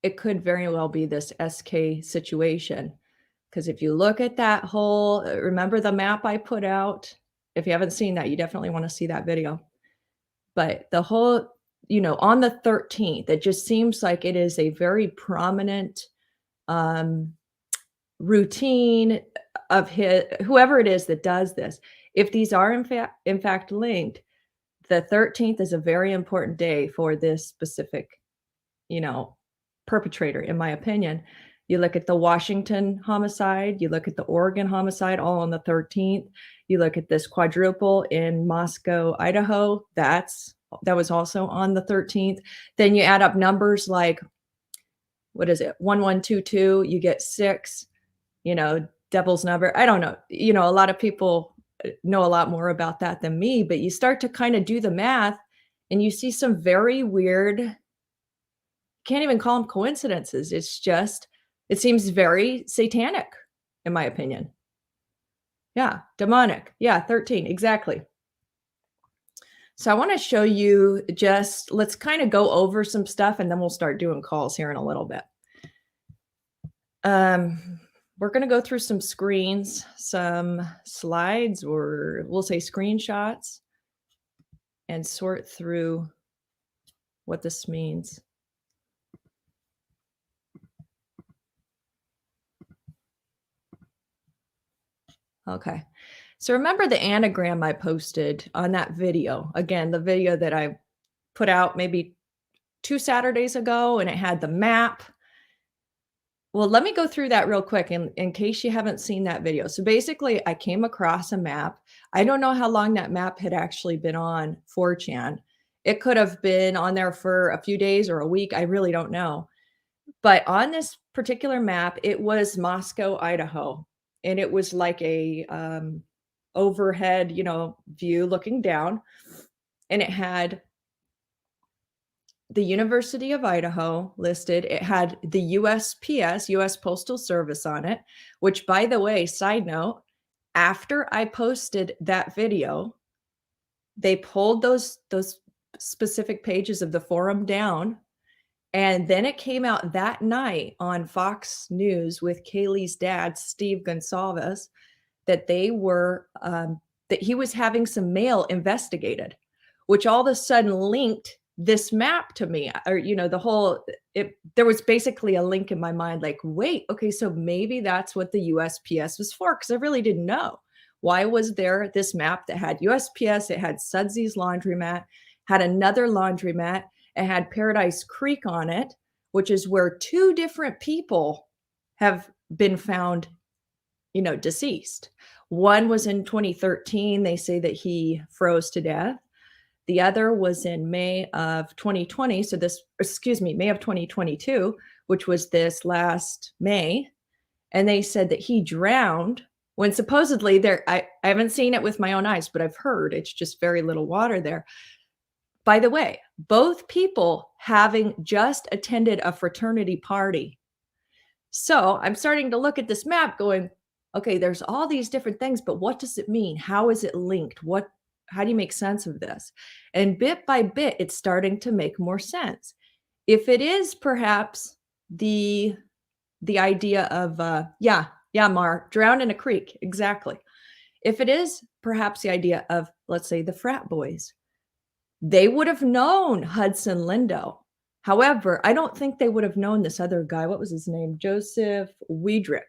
it could very well be this SK situation. Because if you look at that whole remember the map I put out? If you haven't seen that, you definitely wanna see that video. But the whole on the 13th, it just seems like it is a very prominent, um, routine of whoever it is that does this. If these are in fact linked, the 13th is a very important day for this specific, you know, perpetrator, in my opinion. You look at the Washington homicide, you look at the Oregon homicide, all on the 13th. You look at this quadruple in Moscow, Idaho, that was also on the 13th. Then you add up numbers like, what is it? 1122, you get 6, devil's number. I don't know. A lot of people know a lot more about that than me, but you start to kind of do the math and you see some very weird, can't even call them coincidences. It seems very satanic, in my opinion. Yeah, demonic. Yeah, 13, exactly. So I want to show you let's kind of go over some stuff and then we'll start doing calls here in a little bit. We're going to go through some screens, some slides, or we'll say screenshots, and sort through what this means. Okay. So remember the anagram I posted on that video. Again, the video that I put out maybe 2 Saturdays ago, and it had the map. Well, let me go through that real quick in case you haven't seen that video. So basically, I came across a map. I don't know how long that map had actually been on 4chan. It could have been on there for a few days or a week. I really don't know. But on this particular map, it was Moscow, Idaho. And it was like a overhead, view looking down. And it had the University of Idaho listed. It had the USPS, US Postal Service on it, which, by the way, side note, after I posted that video, they pulled those specific pages of the forum down. And then it came out that night on Fox News with Kaylee's dad, Steve GonCalves, that that he was having some mail investigated, which all of a sudden linked this map to me, or there was basically a link in my mind, like, wait, okay, so maybe that's what the USPS was for, because I really didn't know. Why was there this map that had USPS? It had Sudsy's laundromat, had another laundromat, it had Paradise Creek on it, which is where 2 different people have been found, deceased. One was in 2013. They say that he froze to death. The other was in May of 2020. May of 2022, which was this last May. And they said that he drowned when supposedly I haven't seen it with my own eyes, but I've heard it's just very little water there. By the way, both people having just attended a fraternity party. So I'm starting to look at this map going, okay, there's all these different things, but what does it mean? How is it linked? How do you make sense of this? And bit by bit, it's starting to make more sense. If it is perhaps the idea of, Mar, drown in a creek, exactly. If it is perhaps the idea of, let's say, the frat boys, they would have known Hudson Lindo. However, I don't think they would have known this other guy. What was his name? Joseph Wiedrich.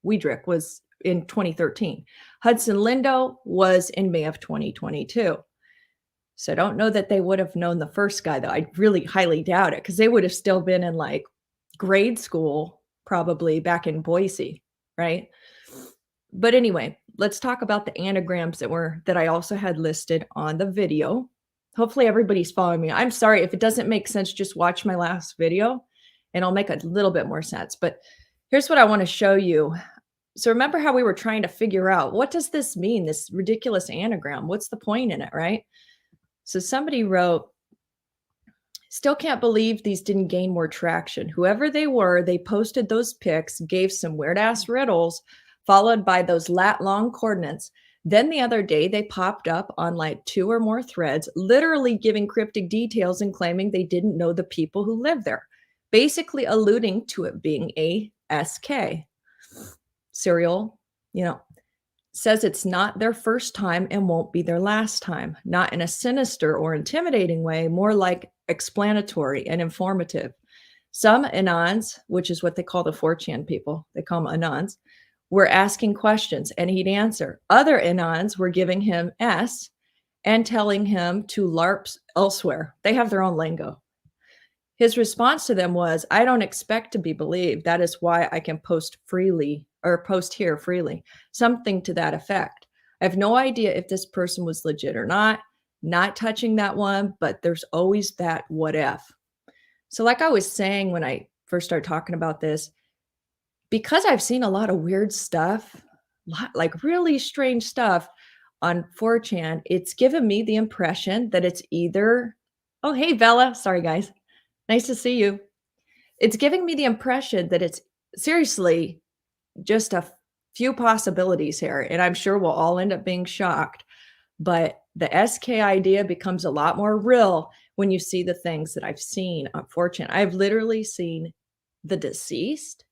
Wiedrich was in 2013. Hudson Lindo was in May of 2022. So I don't know that they would have known the first guy, though. I really highly doubt it, because they would have still been in like grade school, probably back in Boise, right? But anyway, let's talk about the anagrams that I also had listed on the video. Hopefully everybody's following me. I'm sorry if it doesn't make sense, just watch my last video and I'll make a little bit more sense. But here's what I want to show you. So remember how we were trying to figure out, what does this mean, this ridiculous anagram? What's the point in it, right? So somebody wrote, still can't believe these didn't gain more traction. Whoever they were, they posted those pics, gave some weird ass riddles, followed by those lat-long coordinates. Then the other day, they popped up on like 2 or more threads, literally giving cryptic details and claiming they didn't know the people who live there. basically alluding to it being a SK. Serial, you know, says it's not their first time and won't be their last time, not in a sinister or intimidating way, more like explanatory and informative. Some Anons, which is what they call the 4chan people, they call them Anons, were asking questions and he'd answer. Other Anons were giving him S and telling him to LARP elsewhere. They have their own lingo. His response to them was, I don't expect to be believed. That is why I can post freely or post here freely. Something to that effect. I have no idea if this person was legit or not touching that one, but there's always that what if. So like I was saying when I first started talking about this, because I've seen a lot of weird stuff, like really strange stuff on 4chan, it's given me the impression that it's either, oh, hey, Bella. Sorry, guys. Nice to see you. It's giving me the impression that it's seriously just a few possibilities here, and I'm sure we'll all end up being shocked, but the SK idea becomes a lot more real when you see the things that I've seen on 4chan. I've literally seen the deceased.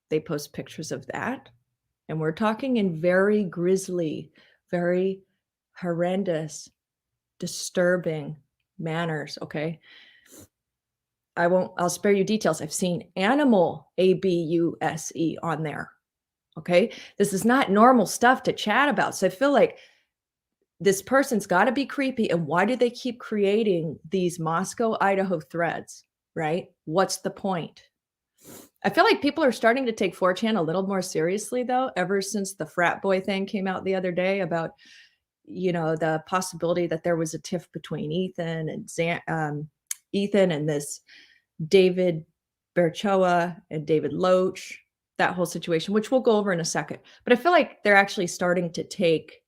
They post pictures of that, and we're talking in very grisly, very horrendous, disturbing manners, okay? I'll spare you details. I've seen animal ABUSE on there. Okay. This is not normal stuff to chat about. So I feel like this person's got to be creepy. And why do they keep creating these Moscow, Idaho threads? Right? What's the point? I feel like people are starting to take 4chan a little more seriously, though, ever since the frat boy thing came out the other day about, the possibility that there was a tiff between Ethan and this David Berchoa and David Loach, that whole situation, which we'll go over in a second. But I feel like they're actually starting to take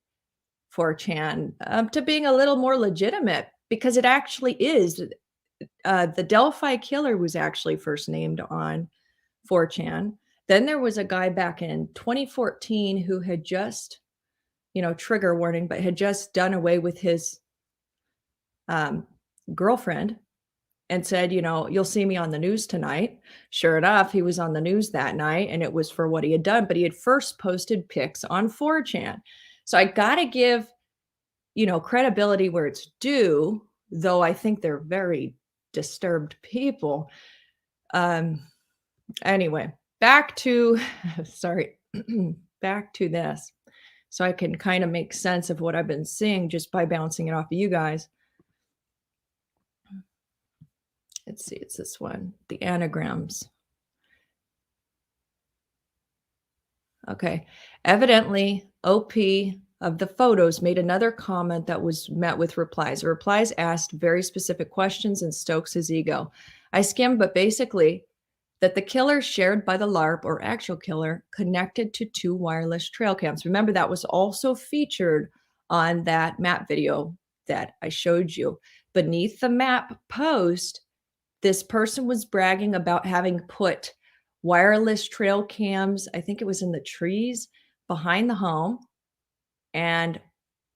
4chan to being a little more legitimate because it actually is. The Delphi Killer was actually first named on 4chan. Then there was a guy back in 2014 who had just, trigger warning, but had just done away with his girlfriend and said, you'll see me on the news tonight. Sure enough, he was on the news that night and it was for what he had done, but he had first posted pics on 4chan. So I got to give, credibility where it's due, though I think they're very disturbed people. Anyway, back to, sorry, back to this. So I can kind of make sense of what I've been seeing just by bouncing it off of you guys. Let's see, it's this one, the anagrams. Okay. Evidently, OP of the photos made another comment that was met with replies. The replies asked very specific questions and stokes his ego. I skimmed, but basically that the killer shared by the LARP or actual killer connected to 2 wireless trail cams. Remember, that was also featured on that map video that I showed you. Beneath the map post, this person was bragging about having put wireless trail cams, I think it was in the trees behind the home. And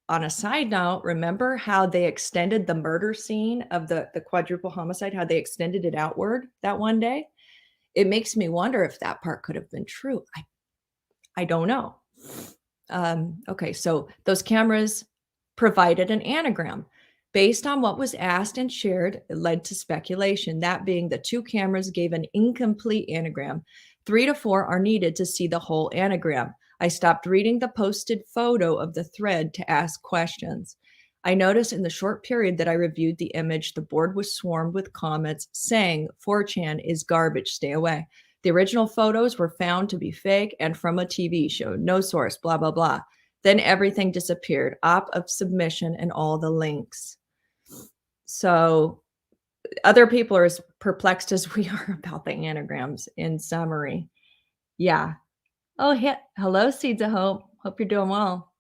on a side note, remember how they extended the murder scene of the quadruple homicide, how they extended it outward that one day? It makes me wonder if that part could have been true. I don't know. Okay, so those cameras provided an anagram. Based on what was asked and shared, it led to speculation. That being the 2 cameras gave an incomplete anagram. 3 to 4 are needed to see the whole anagram. I stopped reading the posted photo of the thread to ask questions. I noticed in the short period that I reviewed the image, the board was swarmed with comments saying 4chan is garbage, stay away. The original photos were found to be fake and from a TV show, no source, blah, blah, blah. Then everything disappeared, op of submission and all the links. So other people are as perplexed as we are about the anagrams in summary. Yeah. Oh, hello, Seeds of Hope. Hope you're doing well.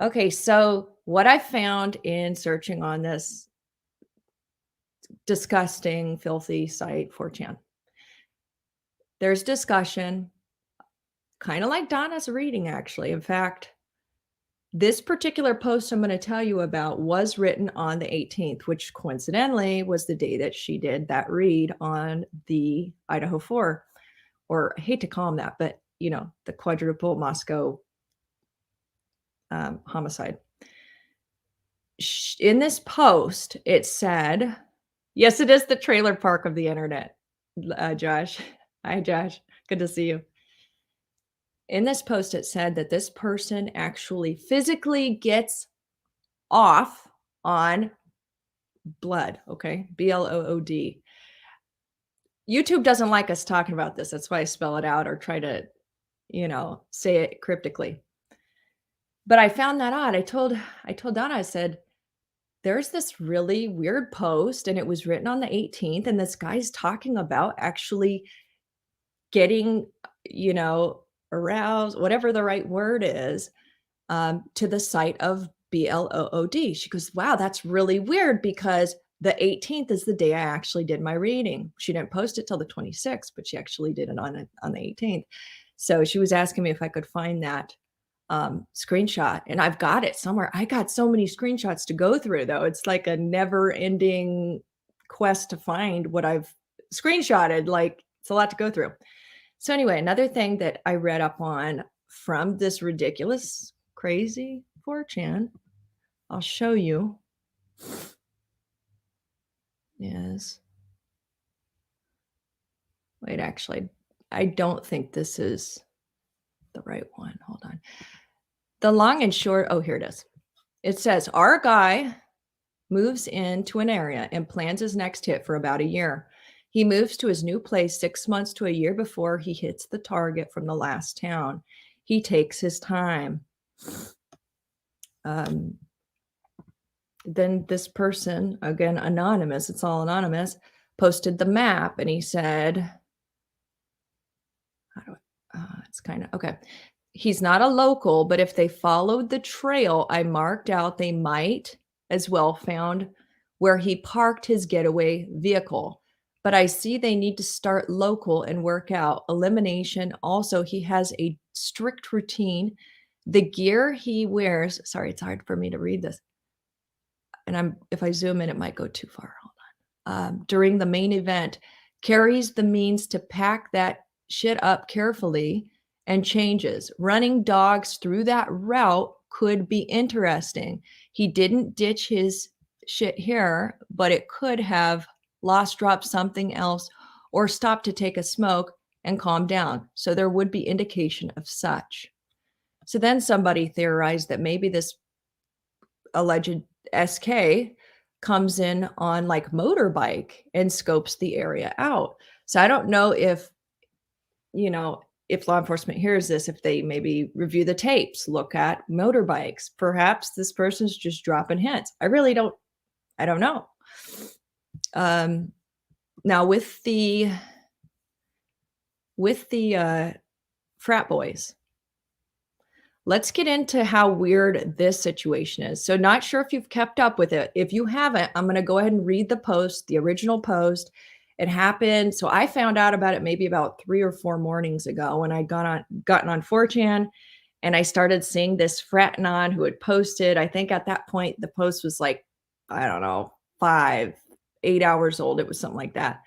Okay, so what I found in searching on this disgusting, filthy site, 4chan, there's discussion, kind of like Donna's reading, actually. In fact, This particular post I'm going to tell you about was written on the 18th, which coincidentally was the day that she did that read on the Idaho 4, or I hate to call them that, but you know, the quadruple Moscow homicide. In this post, it said, yes, it is the trailer park of the internet. Josh. Hi, Josh. Good to see you. In this post, it said that this person actually physically gets off on blood. Okay. BLOOD. YouTube doesn't like us talking about this. That's why I spell it out or try to, you know, say it cryptically. But I found that odd. I told Donna, I said, there's this really weird post and it was written on the 18th. And this guy's talking about actually getting, you know, aroused, whatever the right word is, to the site of BLOOD. She goes, wow, that's really weird because the 18th is the day I actually did my reading. She didn't post it till the 26th, but she actually did it on the 18th. So she was asking me if I could find that screenshot, and I've got it somewhere. I got so many screenshots to go through, though. It's like a never-ending quest to find what I've screenshotted. Like, it's a lot to go through. So anyway, another thing that I read up on from this ridiculous, crazy 4chan, I'll show you, is, wait, actually, I don't think this is the right one. Hold on. The long and short, oh, here it is. It says, our guy moves into an area and plans his next hit for about a year. He moves to his new place 6 months to a year before he hits the target from the last town. He takes his time. Then this person, again, anonymous, it's all anonymous, posted the map and he said, how do I, it's kind of, okay. He's not a local, but if they followed the trail I marked out, they might as well found where he parked his getaway vehicle. But I see they need to start local and work out elimination. Also, he has a strict routine. The gear he wears, sorry, it's hard for me to read this. And if I zoom in, it might go too far. Hold on. During the main event, carries the means to pack that shit up carefully and changes. Running dogs through that route could be interesting. He didn't ditch his shit here, but it could have lost, dropped something else, or stopped to take a smoke and calm down. So there would be indication of such. So then somebody theorized that maybe this alleged SK comes in on like motorbike and scopes the area out. So I don't know if, you know, if law enforcement hears this, if they maybe review the tapes, look at motorbikes, perhaps this person's just dropping hints. I don't know. Now with the frat boys, let's get into how weird this situation is. So not sure if you've kept up with it. If you haven't, I'm going to go ahead and read the post, the original post. It happened. So I found out about it maybe about 3 or 4 mornings ago when I gotten on 4chan and I started seeing this fratanon who had posted. I think at that point, the post was like, I don't know, 5, 8 hours old. It was something like that.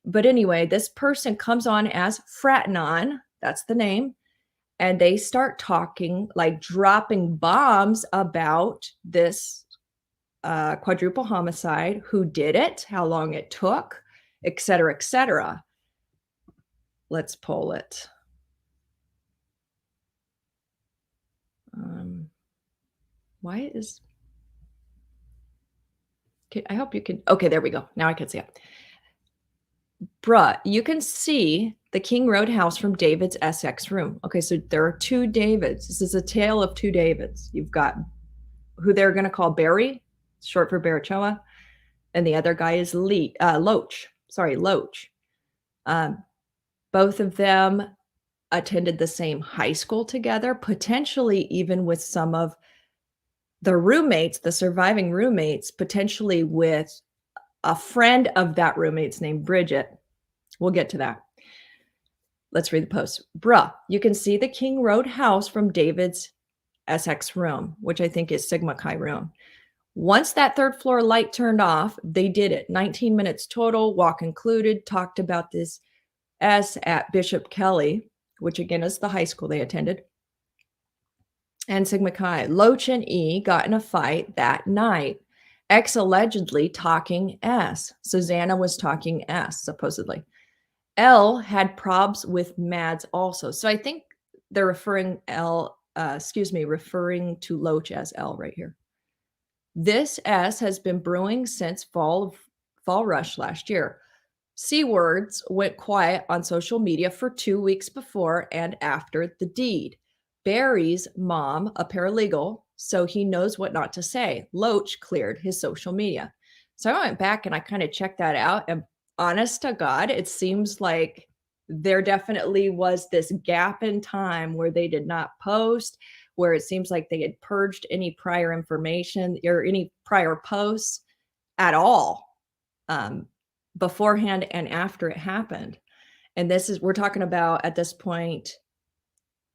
But anyway, this person comes on as fratanon. That's the name. And they start talking, like dropping bombs about this quadruple homicide, who did it, how long it took, et cetera, et cetera. Let's pull it. Why is... Okay, I hope you can... Okay, there we go. Now I can see it. Bruh, you can see the King Road house from David's SX room. Okay, so there are 2 Davids. This is a tale of 2 Davids. You've got who they're going to call Barry, short for Barachoa, and the other guy is Loach. Sorry, Loach. Both of them attended the same high school together, potentially even with some of the roommates, the surviving roommates, potentially with a friend of that roommate's named Bridget. We'll get to that. Let's read the post. Bruh, you can see the King Road house from David's SX room, which I think is Sigma Chi room. Once that third floor light turned off, they did it. 19 minutes total, walk included, talked about this S at Bishop Kelly, which again is the high school they attended, and Sigma Chi. Loach and E got in a fight that night. X allegedly talking S. So Xana was talking S, supposedly. L had probs with Mads also. So I think they're referring referring to Loach as L right here. This S has been brewing since fall rush last year. C words went quiet on social media for 2 weeks before and after the deed. Barry's mom, a paralegal, so he knows what not to say. Loach cleared his social media. So I went back and I kind of checked that out. And honest to God, it seems like there definitely was this gap in time where they did not post, where it seems like they had purged any prior information or any prior posts at all. Beforehand and after it happened. And we're talking about at this point,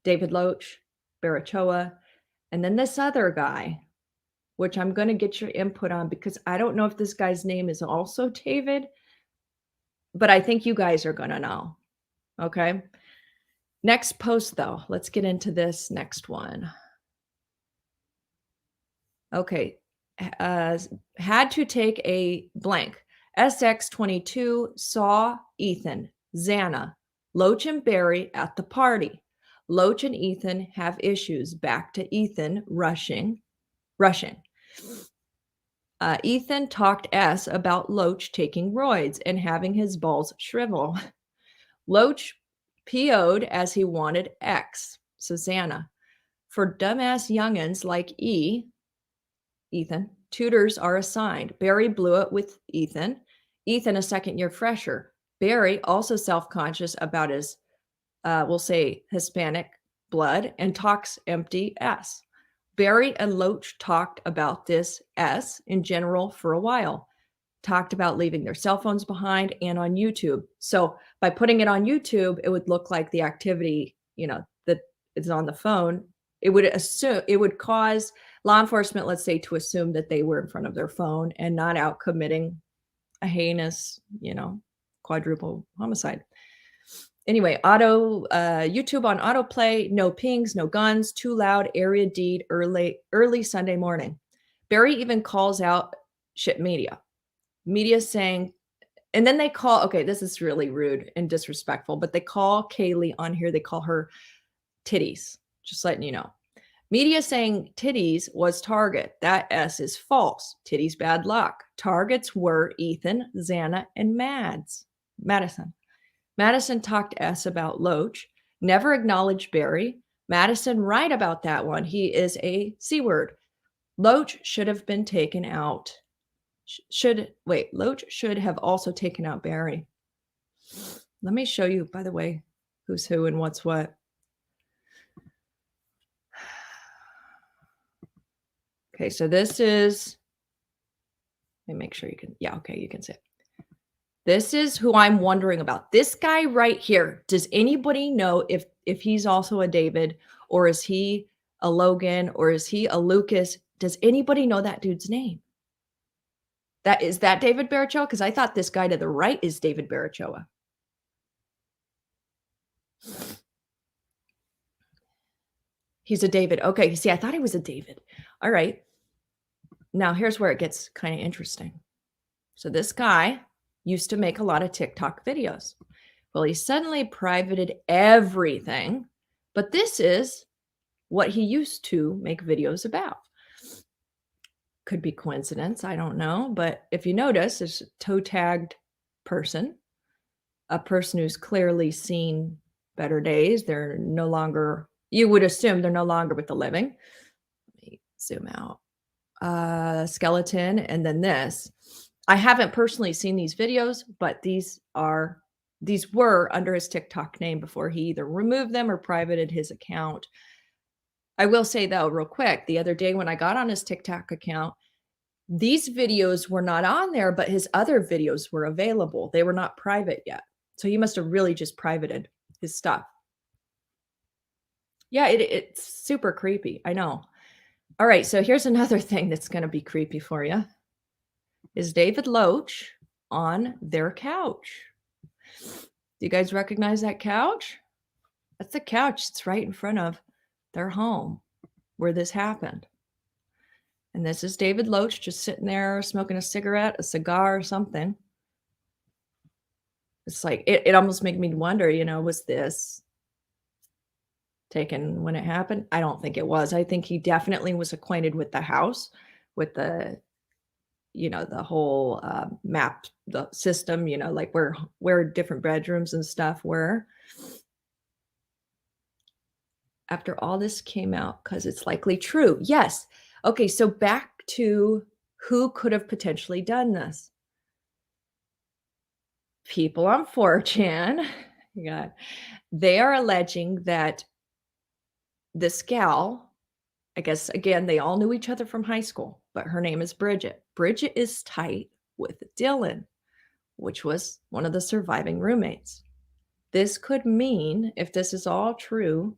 David Loach, Barachoa, and then this other guy, which I'm going to get your input on because I don't know if this guy's name is also David, but I think you guys are going to know. Okay. Next post though, let's get into this next one. Okay. Had to take a blank. SX22 saw Ethan, Xana, Loach and Barry at the party. Loach and Ethan have issues. Back to Ethan rushing. Ethan talked S about Loach taking roids and having his balls shrivel. Loach PO'd as he wanted X, so Xana. For dumbass youngins like Ethan, tutors are assigned. Barry blew it with Ethan. Ethan, a second-year fresher. Barry, also self-conscious about his, we'll say, Hispanic blood, and talks empty S. Barry and Loach talked about this S in general for a while. Talked about leaving their cell phones behind and on YouTube. So by putting it on YouTube, it would look like the activity, that is on the phone. It would cause law enforcement, let's say, to assume that they were in front of their phone and not out committing a heinous, quadruple homicide. Anyway, YouTube on autoplay, no pings, no guns, too loud, area deed, early Sunday morning. Barry even calls out shit media. Media saying, and then they call, okay, this is really rude and disrespectful, but they call Kaylee on here, they call her titties, just letting you know. Media saying titties was target. That S is false. Titties bad luck. Targets were Ethan, Xana, and Madison. Madison talked S about Loach. Never acknowledged Barry. Madison right about that one. He is a C word. Loach should have been taken out. Loach should have also taken out Barry. Let me show you, by the way, who's who and what's what. Okay, so this is, let me make sure you can, you can see it. This is who I'm wondering about. This guy right here. Does anybody know if he's also a David, or is he a Logan, or is he a Lucas? Does anybody know that dude's name? Is that David Barachoa? Because I thought this guy to the right is David Barachoa. He's a David. Okay, see, I thought he was a David. All right. Now, here's where it gets kind of interesting. So this guy used to make a lot of TikTok videos. Well, he suddenly privated everything, but this is what he used to make videos about. Could be coincidence, I don't know. But if you notice, there's a toe-tagged person, a person who's clearly seen better days. They're no longer, you would assume they're no longer with the living. Let me zoom out. Skeleton, and then this. I haven't personally seen these videos, but these were under his TikTok name before he either removed them or privated his account. I will say though, real quick, the other day when I got on his TikTok account, these videos were not on there, but his other videos were available. They were not private yet. So he must have really just privated his stuff. Yeah, it's super creepy. I know. All right, so here's another thing that's gonna be creepy for you. Is David Loach on their couch? Do you guys recognize that couch? That's the couch that's right in front of their home where this happened. And this is David Loach just sitting there smoking a cigarette, a cigar, or something. It's like it almost made me wonder, was this taken when it happened? I don't think it was. I think he definitely was acquainted with the house, with the whole map, the system, like where different bedrooms and stuff were. After all this came out, because it's likely true. Yes. Okay, so back to who could have potentially done this. People on 4chan, yeah, they are alleging that this gal, I guess, again, they all knew each other from high school, but her name is Bridget. Bridget is tight with Dylan, which was one of the surviving roommates. This could mean, if this is all true,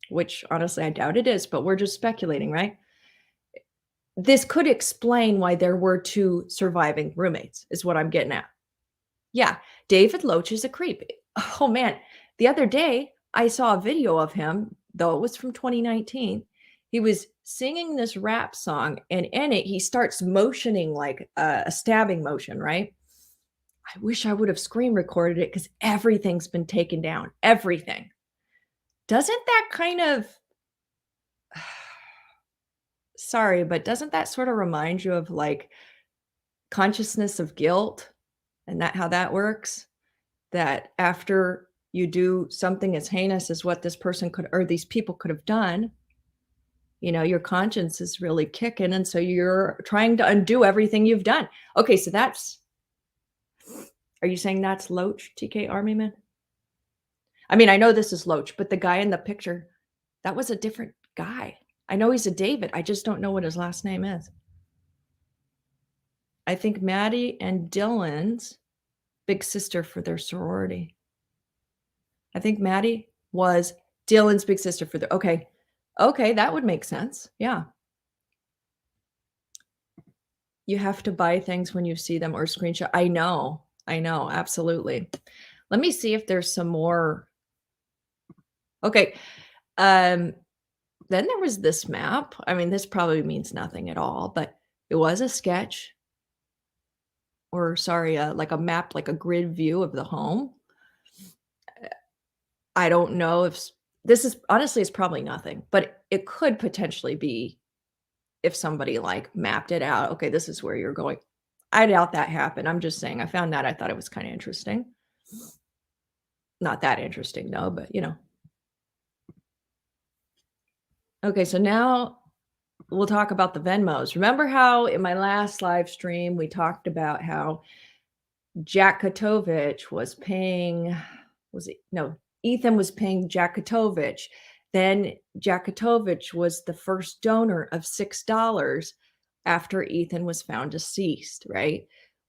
which honestly I doubt it is, but we're just speculating, right? This could explain why there were 2 surviving roommates, is what I'm getting at. Yeah, David Loach is a creep. Oh, man. The other day, I saw a video of him, though it was from 2019. He was singing this rap song, and in it, he starts motioning like a stabbing motion, right? I wish I would have screen recorded it because everything's been taken down. Everything. Doesn't that kind of sorry, but doesn't that sort of remind you of like consciousness of guilt and that how that works? That after you do something as heinous as what this person could or these people could have done, your conscience is really kicking. And so you're trying to undo everything you've done. Okay, so are you saying that's Loach, TK Army Man? I mean, I know this is Loach, but the guy in the picture, that was a different guy. I know he's a David. I just don't know what his last name is. I think Maddie and Dylan's big sister for their sorority. I think Maddie was Dylan's big sister for the okay. Okay, that would make sense. Yeah. You have to buy things when you see them or screenshot. I know, absolutely. Let me see if there's some more. Okay. Then there was this map. I mean, this probably means nothing at all, but it was a sketch or sorry, like a map, like a grid view of the home. I don't know if this is honestly, it's probably nothing, but it could potentially be if somebody like mapped it out. Okay, this is where you're going. I doubt that happened. I'm just saying I found that. I thought it was kind of interesting. Not that interesting though, but Okay, so now we'll talk about the Venmos. Remember how in my last live stream we talked about how Jack Kotovich was paying, Ethan was paying Jack Kotovich. Then Jack Kotovich was the first donor of $6 after Ethan was found deceased, right?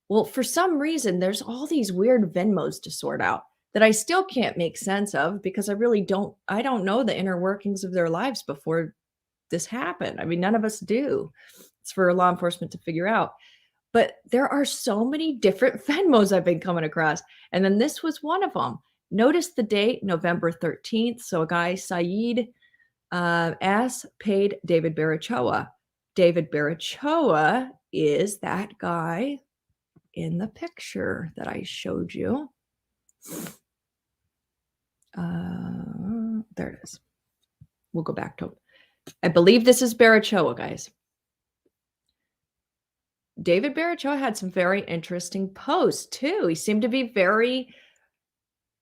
Well, for some reason, there's all these weird Venmos to sort out that I still can't make sense of because I don't know the inner workings of their lives before this happened. I mean, none of us do. It's for law enforcement to figure out. But there are so many different Venmos I've been coming across. And then this was one of them. Notice the date, November 13th. So a guy, Saeed S, paid David Barachoa. David Barachoa is that guy in the picture that I showed you. There it is. We'll go back to it. I believe this is Barachoa, guys. David Barachoa had some very interesting posts too. He seemed to be very,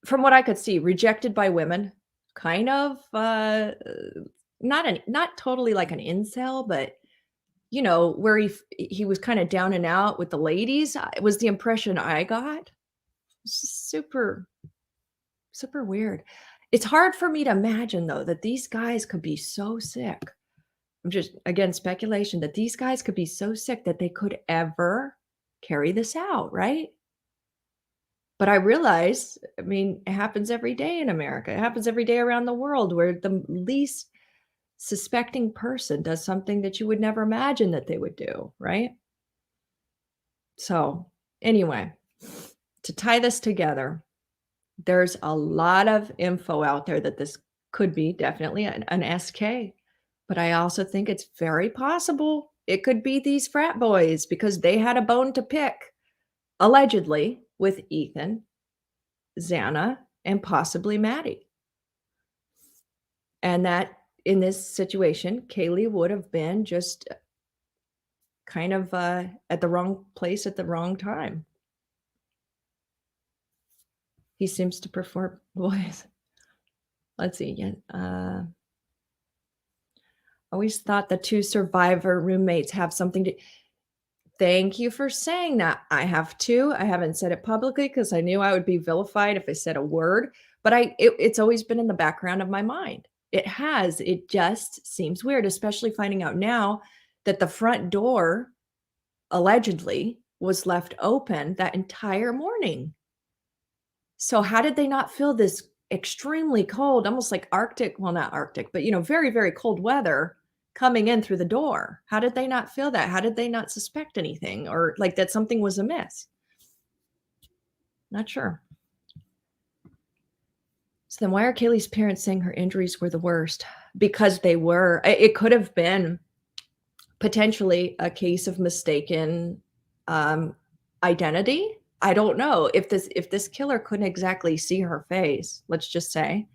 from what I could see, rejected by women. Kind of not totally like an incel, but where he was kind of down and out with the ladies. It was the impression I got. Super, super weird. It's hard for me to imagine though that these guys could be so sick. I'm just, again, speculation that these guys could be so sick that they could ever carry this out, right? But I realize, I mean, it happens every day in America. It happens every day around the world where the least suspecting person does something that you would never imagine that they would do, right? So, anyway, to tie this together, there's a lot of info out there that this could be definitely an SK, but I also think it's very possible it could be these frat boys because they had a bone to pick, allegedly, with Ethan, Xana, and possibly Maddie. And that in this situation, Kaylee would have been just kind of at the wrong place at the wrong time. He seems to prefer boys. Let's see again. Always thought the two survivor roommates have something to. Thank you for saying that. I have too. I haven't said it publicly because I knew I would be vilified if I said a word, but it's always been in the background of my mind. It has. It just seems weird, especially finding out now that the front door allegedly was left open that entire morning. So how did they not feel this extremely cold, almost like Arctic, well, not Arctic, but very, very cold weather coming in through the door? How did they not feel that? How did they not suspect anything or like that something was amiss? Not sure. So then why are Kaylee's parents saying her injuries were the worst? Because they were. It could have been potentially a case of mistaken identity. I don't know if this killer couldn't exactly see her face, let's just say,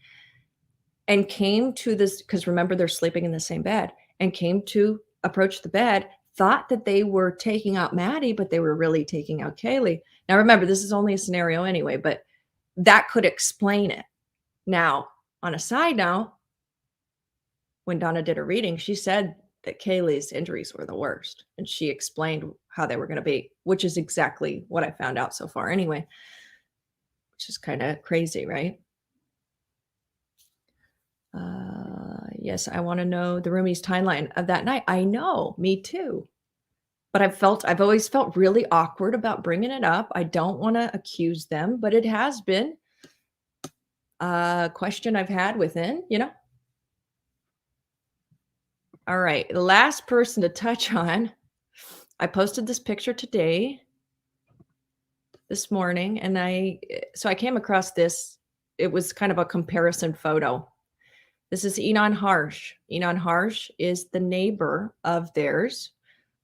and came to this, because remember they're sleeping in the same bed, and came to approach the bed, thought that they were taking out Maddie, but they were really taking out Kaylee. Now remember, this is only a scenario anyway, but that could explain it. Now, on a side note, when Donna did her reading, she said that Kaylee's injuries were the worst, and she explained how they were going to be, which is exactly what I found out so far anyway, which is kind of crazy, right? Yes, I want to know the roomie's timeline of that night. I know, me too. But I've always felt really awkward about bringing it up. I don't want to accuse them, but it has been a question I've had within, All right, the last person to touch on, I posted this picture today, this morning, and I came across this. It was kind of a comparison photo. This is Enon Harsh. Enon Harsh is the neighbor of theirs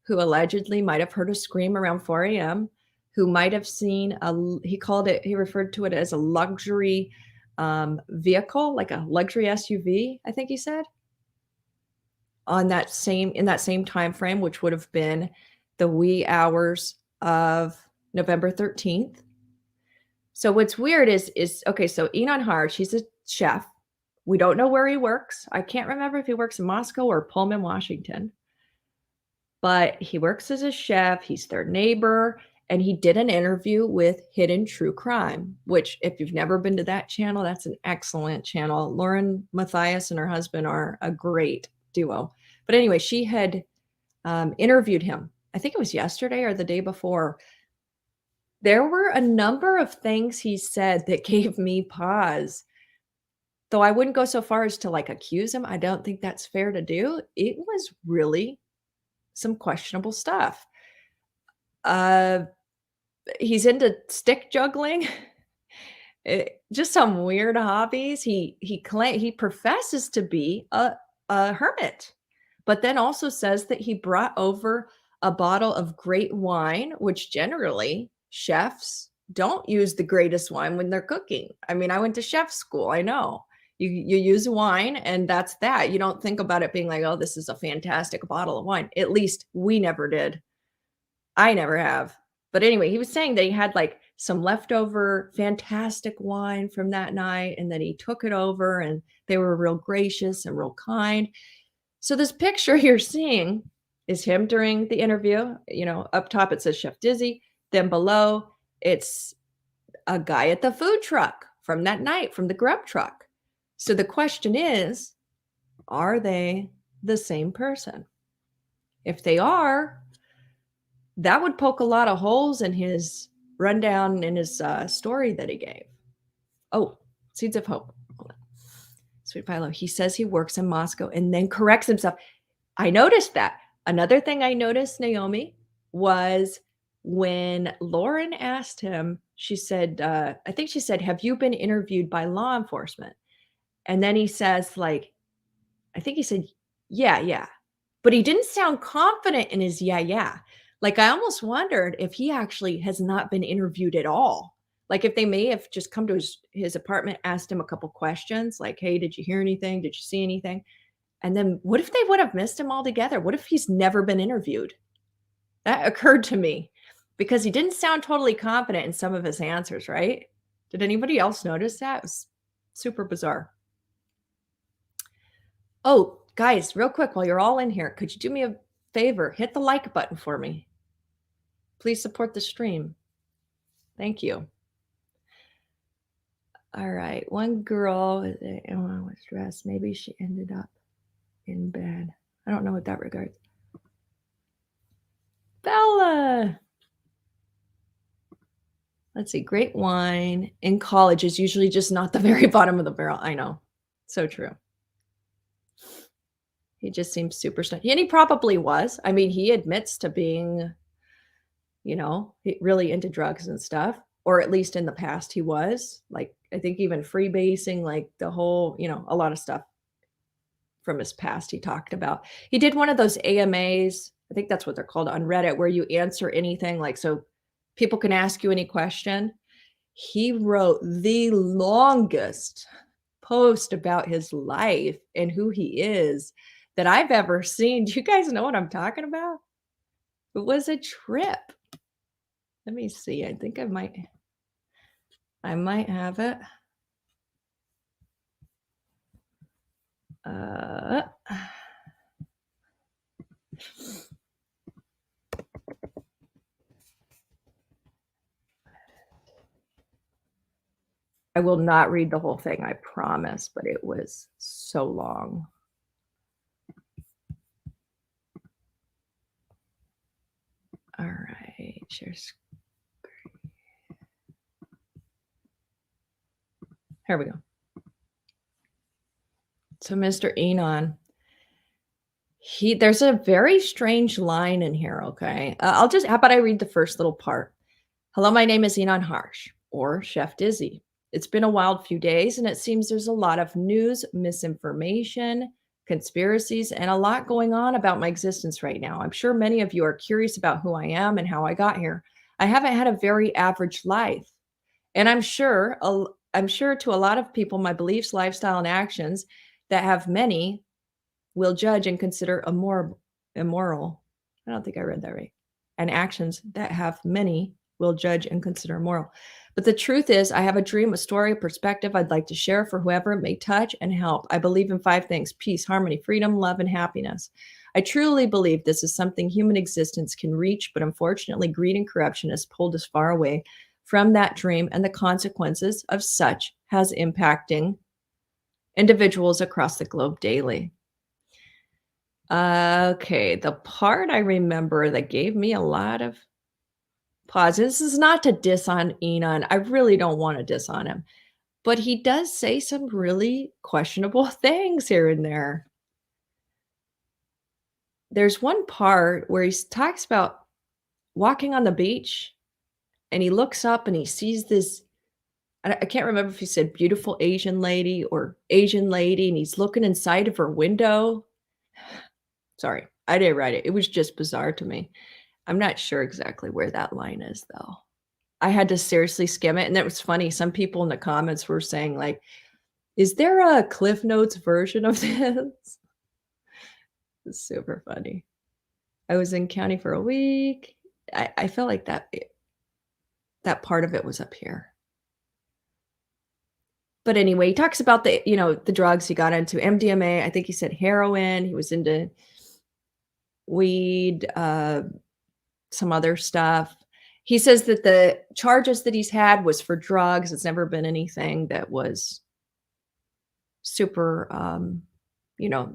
who allegedly might have heard a scream around 4 a.m., who might have seen he referred to it as a luxury vehicle, like a luxury SUV, I think he said, in that same time frame, which would have been the wee hours of November 13th. So what's weird is okay, so Enon Harsh, he's a chef. We don't know where he works. I can't remember if he works in Moscow or Pullman, Washington. But he works as a chef. He's their neighbor. And he did an interview with Hidden True Crime, which if you've never been to that channel, that's an excellent channel. Lauren Matthias and her husband are a great duo. But anyway, she had interviewed him. I think it was yesterday or the day before. There were a number of things he said that gave me pause. Though I wouldn't go so far as to like accuse him. I don't think that's fair to do. It was really some questionable stuff. He's into stick juggling. Just some weird hobbies. He professes to be a hermit, but then also says that he brought over a bottle of great wine, which generally chefs don't use the greatest wine when they're cooking. I mean, I went to chef school. I know. You use wine and that's that. You don't think about it being like, oh, this is a fantastic bottle of wine. At least we never did. I never have. But anyway, he was saying that he had like some leftover fantastic wine from that night and that he took it over and they were real gracious and real kind. So this picture you're seeing is him during the interview. Up top it says Chef Dizzy. Then below it's a guy at the food truck from that night, from the grub truck. So the question is, are they the same person? If they are, that would poke a lot of holes in his rundown in his story that he gave. Oh, Seeds of Hope. Sweet PieLo. He says he works in Moscow and then corrects himself. I noticed that. Another thing I noticed, Naomi, was when Lauren asked him, she said, I think she said, have you been interviewed by law enforcement? And then he says, like, I think he said, yeah, yeah. But he didn't sound confident in his yeah, yeah. Like, I almost wondered if he actually has not been interviewed at all. Like, if they may have just come to his apartment, asked him a couple questions, like, hey, did you hear anything? Did you see anything? And then what if they would have missed him altogether? What if he's never been interviewed? That occurred to me because he didn't sound totally confident in some of his answers, right? Did anybody else notice that? It was super bizarre. Oh, guys, real quick, while you're all in here, could you do me a favor? Hit the like button for me. Please support the stream. Thank you. All right. One girl was dressed. Maybe she ended up in bed. I don't know what that regards. Bella. Let's see. Great wine in college is usually just not the very bottom of the barrel. I know. So true. He just seems super stunning. And he probably was. I mean, he admits to being, really into drugs and stuff, or at least in the past he was. Like, I think even freebasing, like the whole, a lot of stuff from his past he talked about. He did one of those AMAs, I think that's what they're called, on Reddit, where you answer anything, like, so people can ask you any question. He wrote the longest post about his life and who he is that I've ever seen. Do you guys know what I'm talking about? It was a trip. Let me see. I think I might have it. I will not read the whole thing, I promise, but it was so long. All right, share screen. Here we go. So Mr. Enon, there's a very strange line in here, okay? How about I read the first little part? Hello, my name is Enon Harsh, or Chef Dizzy. It's been a wild few days, and it seems there's a lot of news, misinformation, conspiracies, and a lot going on about my existence right now. I'm sure many of you are curious about who I am and how I got here. I haven't had a very average life, and I'm sure to a lot of people, my beliefs, lifestyle, and actions that have many will judge and consider immoral. I don't think I read that right. And actions that have many will judge and consider immoral. But the truth is, I have a dream, a story, a perspective I'd like to share for whoever it may touch and help. I believe in 5 things: peace, harmony, freedom, love, and happiness. I truly believe this is something human existence can reach, but unfortunately, greed and corruption has pulled us far away from that dream, and the consequences of such has impacting individuals across the globe daily. Okay, the part I remember that gave me a lot of pause. This is not to diss on Enon. I really don't want to diss on him, but he does say some really questionable things here and there. There's one part where he talks about walking on the beach and he looks up and he sees this, I can't remember if he said beautiful Asian lady or Asian lady, and he's looking inside of her window. Sorry, I didn't write it. It was just bizarre to me. I'm not sure exactly where that line is, though. I had to seriously skim it, and it was funny. Some people in the comments were saying, like, is there a Cliff Notes version of this? It's super funny. I was in county for a week. I felt like that part of it was up here. But anyway, he talks about the drugs he got into, MDMA. I think he said heroin. He was into weed, some other stuff. He says that the charges that he's had was for drugs. It's never been anything that was super,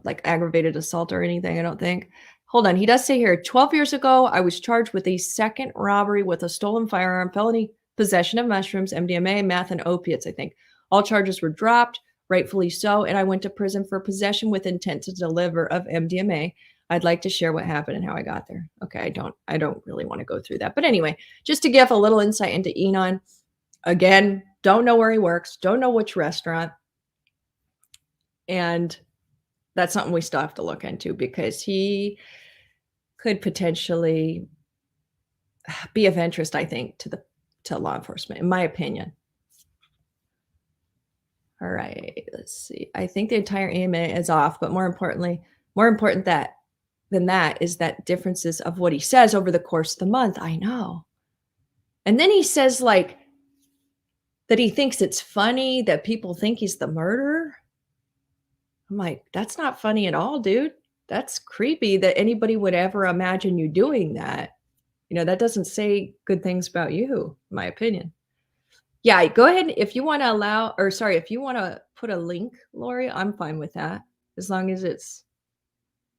like aggravated assault or anything, I don't think. hold on. He does say here, 12 years ago, I was charged with a second robbery with a stolen firearm, felony possession of mushrooms, MDMA, meth, and opiates, I think. All charges were dropped, rightfully so, and I went to prison for possession with intent to deliver of MDMA. I'd like to share what happened and how I got there. Okay, I don't really want to go through that. But anyway, just to give a little insight into Enon, again, don't know where he works, don't know which restaurant. And that's something we still have to look into because he could potentially be of interest, I think, to law enforcement, in my opinion. All right, let's see. I think the entire AMA is off, but more important than that is that differences of what he says over the course of the month. I know. And then he says like that he thinks it's funny that people think he's the murderer. I'm like, that's not funny at all, dude. That's creepy that anybody would ever imagine you doing that. You know, that doesn't say good things about you, in my opinion. Yeah, go ahead. If you want to if you want to put a link, Lori, I'm fine with that. As long as it's,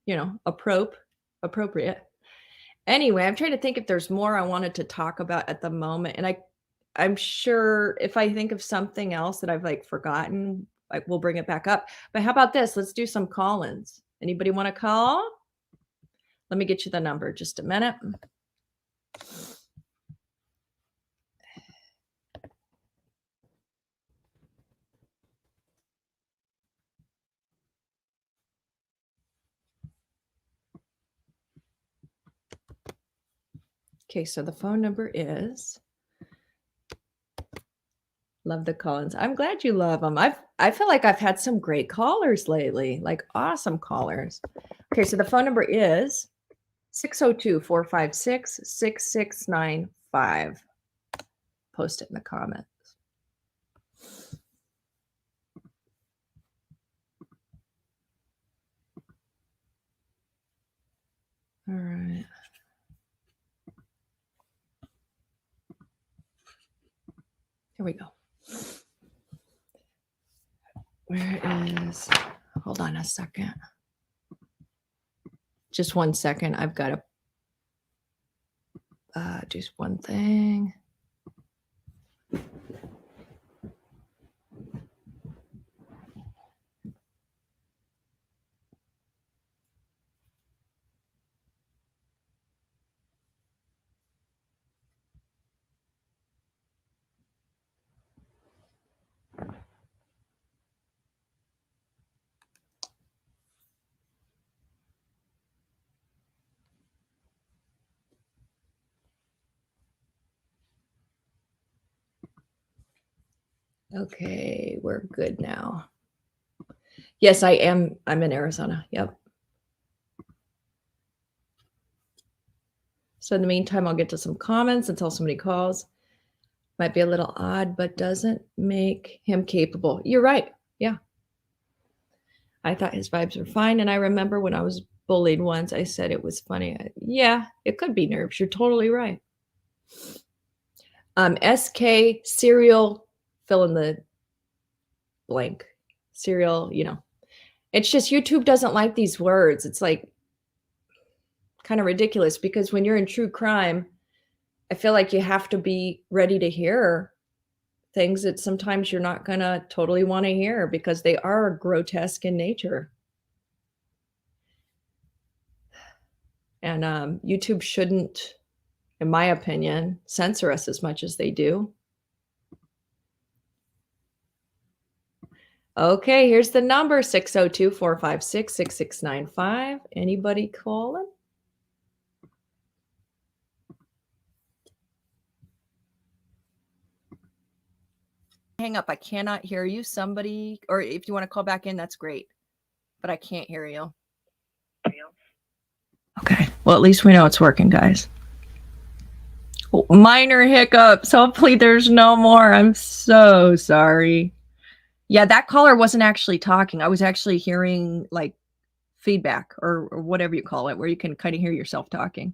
you know, appropriate. Anyway, I'm trying to think if there's more I wanted to talk about at the moment. And I'm sure if I think of something else that I've like forgotten, we'll bring it back up. But how about this? Let's do some call-ins. Anybody want to call? Let me get you the number. Just a minute. Okay, so the phone number is. Love the call-ins. I'm glad you love them. I feel like I've had some great callers lately, like awesome callers. Okay, so the phone number is 602-456-6695. Post it in the comments. All right. Here we go. Where is, hold on a second. Just 1 second. I've got to do one thing. Okay, we're good now. Yes, I am. I'm in Arizona. Yep. So in the meantime, I'll get to some comments until somebody calls. Might be a little odd, but doesn't make him capable. You're right. Yeah. I thought his vibes were fine. And I remember when I was bullied once, I said it was funny. Yeah, it could be nerves. You're totally right. SK serial, fill in the blank. Serial, you know. It's just YouTube doesn't like these words. It's like kind of ridiculous because when you're in true crime, I feel like you have to be ready to hear things that sometimes you're not going to totally want to hear because they are grotesque in nature. And YouTube shouldn't, in my opinion, censor us as much as they do. Okay, here's the number, 602-456-6695. Anybody calling? Hang up. I cannot hear you. Somebody, or if you want to call back in, that's great. But I can't hear you. Okay. Well, at least we know it's working, guys. Minor hiccups. Hopefully there's no more. I'm so sorry. Yeah, that caller wasn't actually talking. I was actually hearing like feedback or whatever you call it, where you can kind of hear yourself talking.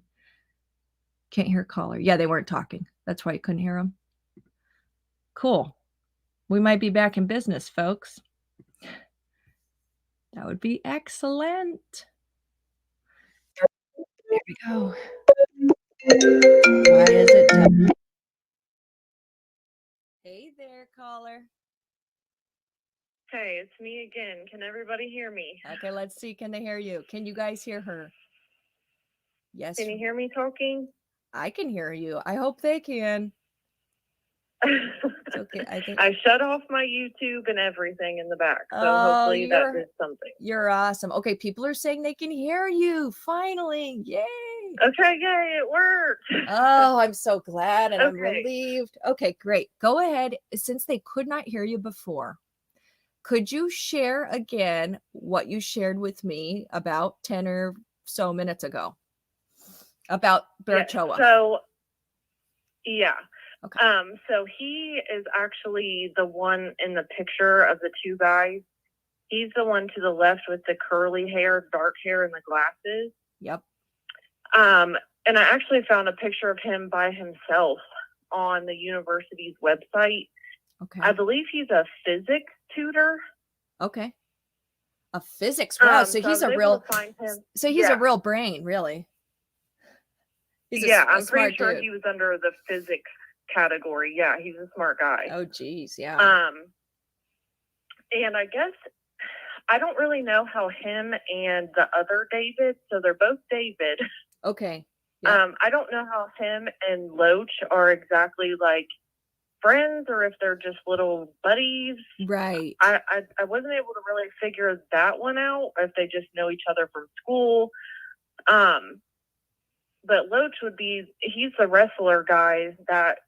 Can't hear caller. Yeah, they weren't talking. That's why you couldn't hear them. Cool. We might be back in business, folks. That would be excellent. There we go. Why is it done? Hey there, caller. Hey, it's me again. Can everybody hear me? Okay, let's see. Can they hear you? Can you guys hear her? Yes. Can you hear me talking? I can hear you. I hope they can. It's okay. I think I shut off my YouTube and everything in the back. So hopefully that did something. You're awesome. Okay, people are saying they can hear you. Finally. Yay. Okay, yay, it worked. Oh, I'm so glad and I'm relieved. Okay, great. Go ahead. Since they could not hear you before, could you share again what you shared with me about 10 or so minutes ago about Berchoa? So, yeah. Okay. So he is actually the one in the picture of the two guys. He's the one to the left with the curly hair, dark hair, and the glasses. Yep. And I actually found a picture of him by himself on the university's website. Okay. I believe he's a physics tutor. Okay. A physics. Wow. So he's a real. So he's a real brain, really. I'm pretty sure he was under the physics category. Yeah, he's a smart guy. Oh, geez. Yeah. And I guess I don't really know how him and the other David. So they're both David. Okay. Yeah. I don't know how him and Loach are exactly like friends or if they're just little buddies. Right. I wasn't able to really figure that one out, if they just know each other from school. But Loach he's the wrestler guy that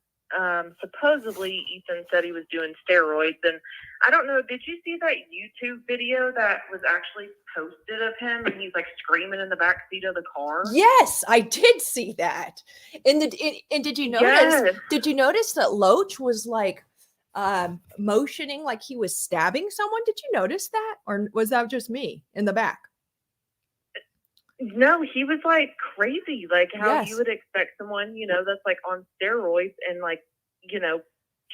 supposedly Ethan said he was doing steroids. And I don't know, did you see that YouTube video that was actually posted of him and he's like screaming in the back seat of the car? Yes, I did see that. And did you notice? Yes. Did you notice that Loach was like motioning like he was stabbing someone? Did you notice that, or was that just me in the back? No, he was like crazy, like how you would expect someone, that's like on steroids and like,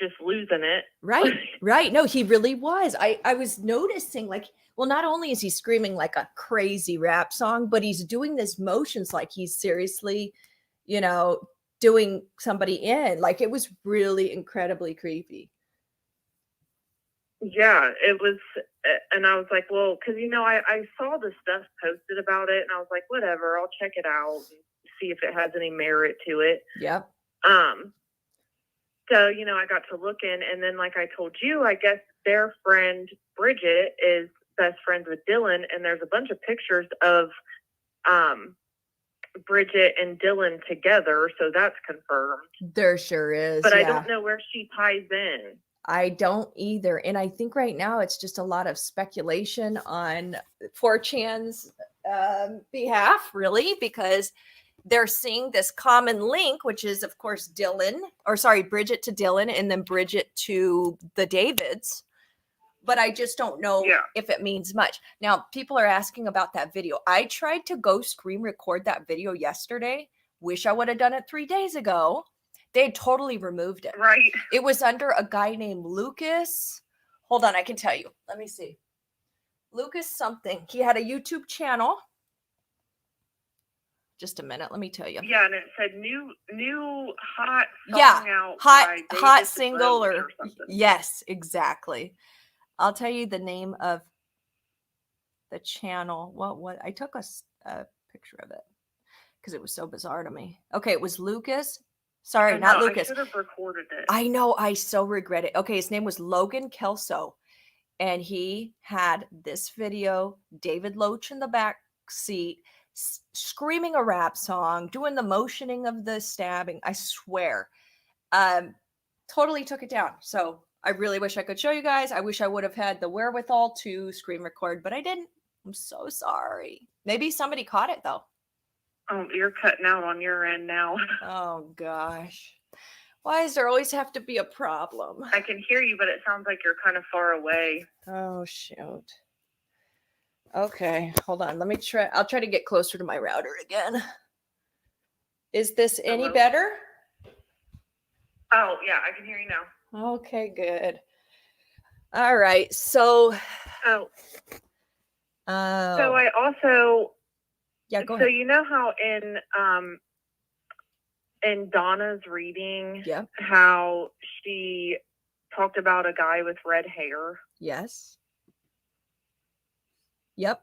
just losing it. Right, right. No, he really was. I was noticing like, well, not only is he screaming like a crazy rap song, but he's doing this motions like he's seriously, doing somebody in. Like it was really incredibly creepy. Yeah, it was. And I was like, well, because, I saw the stuff posted about it and I was like, whatever, I'll check it out and see if it has any merit to it. Yep. So, I got to look in, and then like I told you, I guess their friend Bridget is best friends with Dylan, and there's a bunch of pictures of Bridget and Dylan together, so that's confirmed. There sure is. But I don't know where she ties in. I don't either. And I think right now it's just a lot of speculation on 4chan's behalf, really, because they're seeing this common link, which is, of course, Bridget to Dylan and then Bridget to the Davids. But I just don't know if it means much. Now, people are asking about that video. I tried to go screen record that video yesterday. Wish I would have done it 3 days ago. They had totally removed it. Right. It was under a guy named Lucas. Hold on, I can tell you. Let me see. Lucas something. He had a YouTube channel. Just a minute, let me tell you. Yeah, and it said new hot song out. Hot single or something. Yes, exactly. I'll tell you the name of the channel. What I took a picture of it because it was so bizarre to me. Okay, it was Lucas. Sorry, not Lucas. I should have recorded it. I know. I so regret it. Okay, his name was Logan Kelso, and he had this video. David Loach in the back seat, screaming a rap song, doing the motioning of the stabbing. I swear, totally took it down. So I really wish I could show you guys. I wish I would have had the wherewithal to screen record, but I didn't. I'm so sorry. Maybe somebody caught it though. Oh, you're cutting out on your end now. Oh, gosh. Why does there always have to be a problem? I can hear you, but it sounds like you're kind of far away. Oh, shoot. Okay, hold on. Let me try. I'll try to get closer to my router again. Is this any better? Oh, yeah, I can hear you now. Okay, good. All right, so... So I also... Yeah, go So ahead. you know how in Donna's reading, Yeah. how she talked about a guy with red hair? Yes. Yep.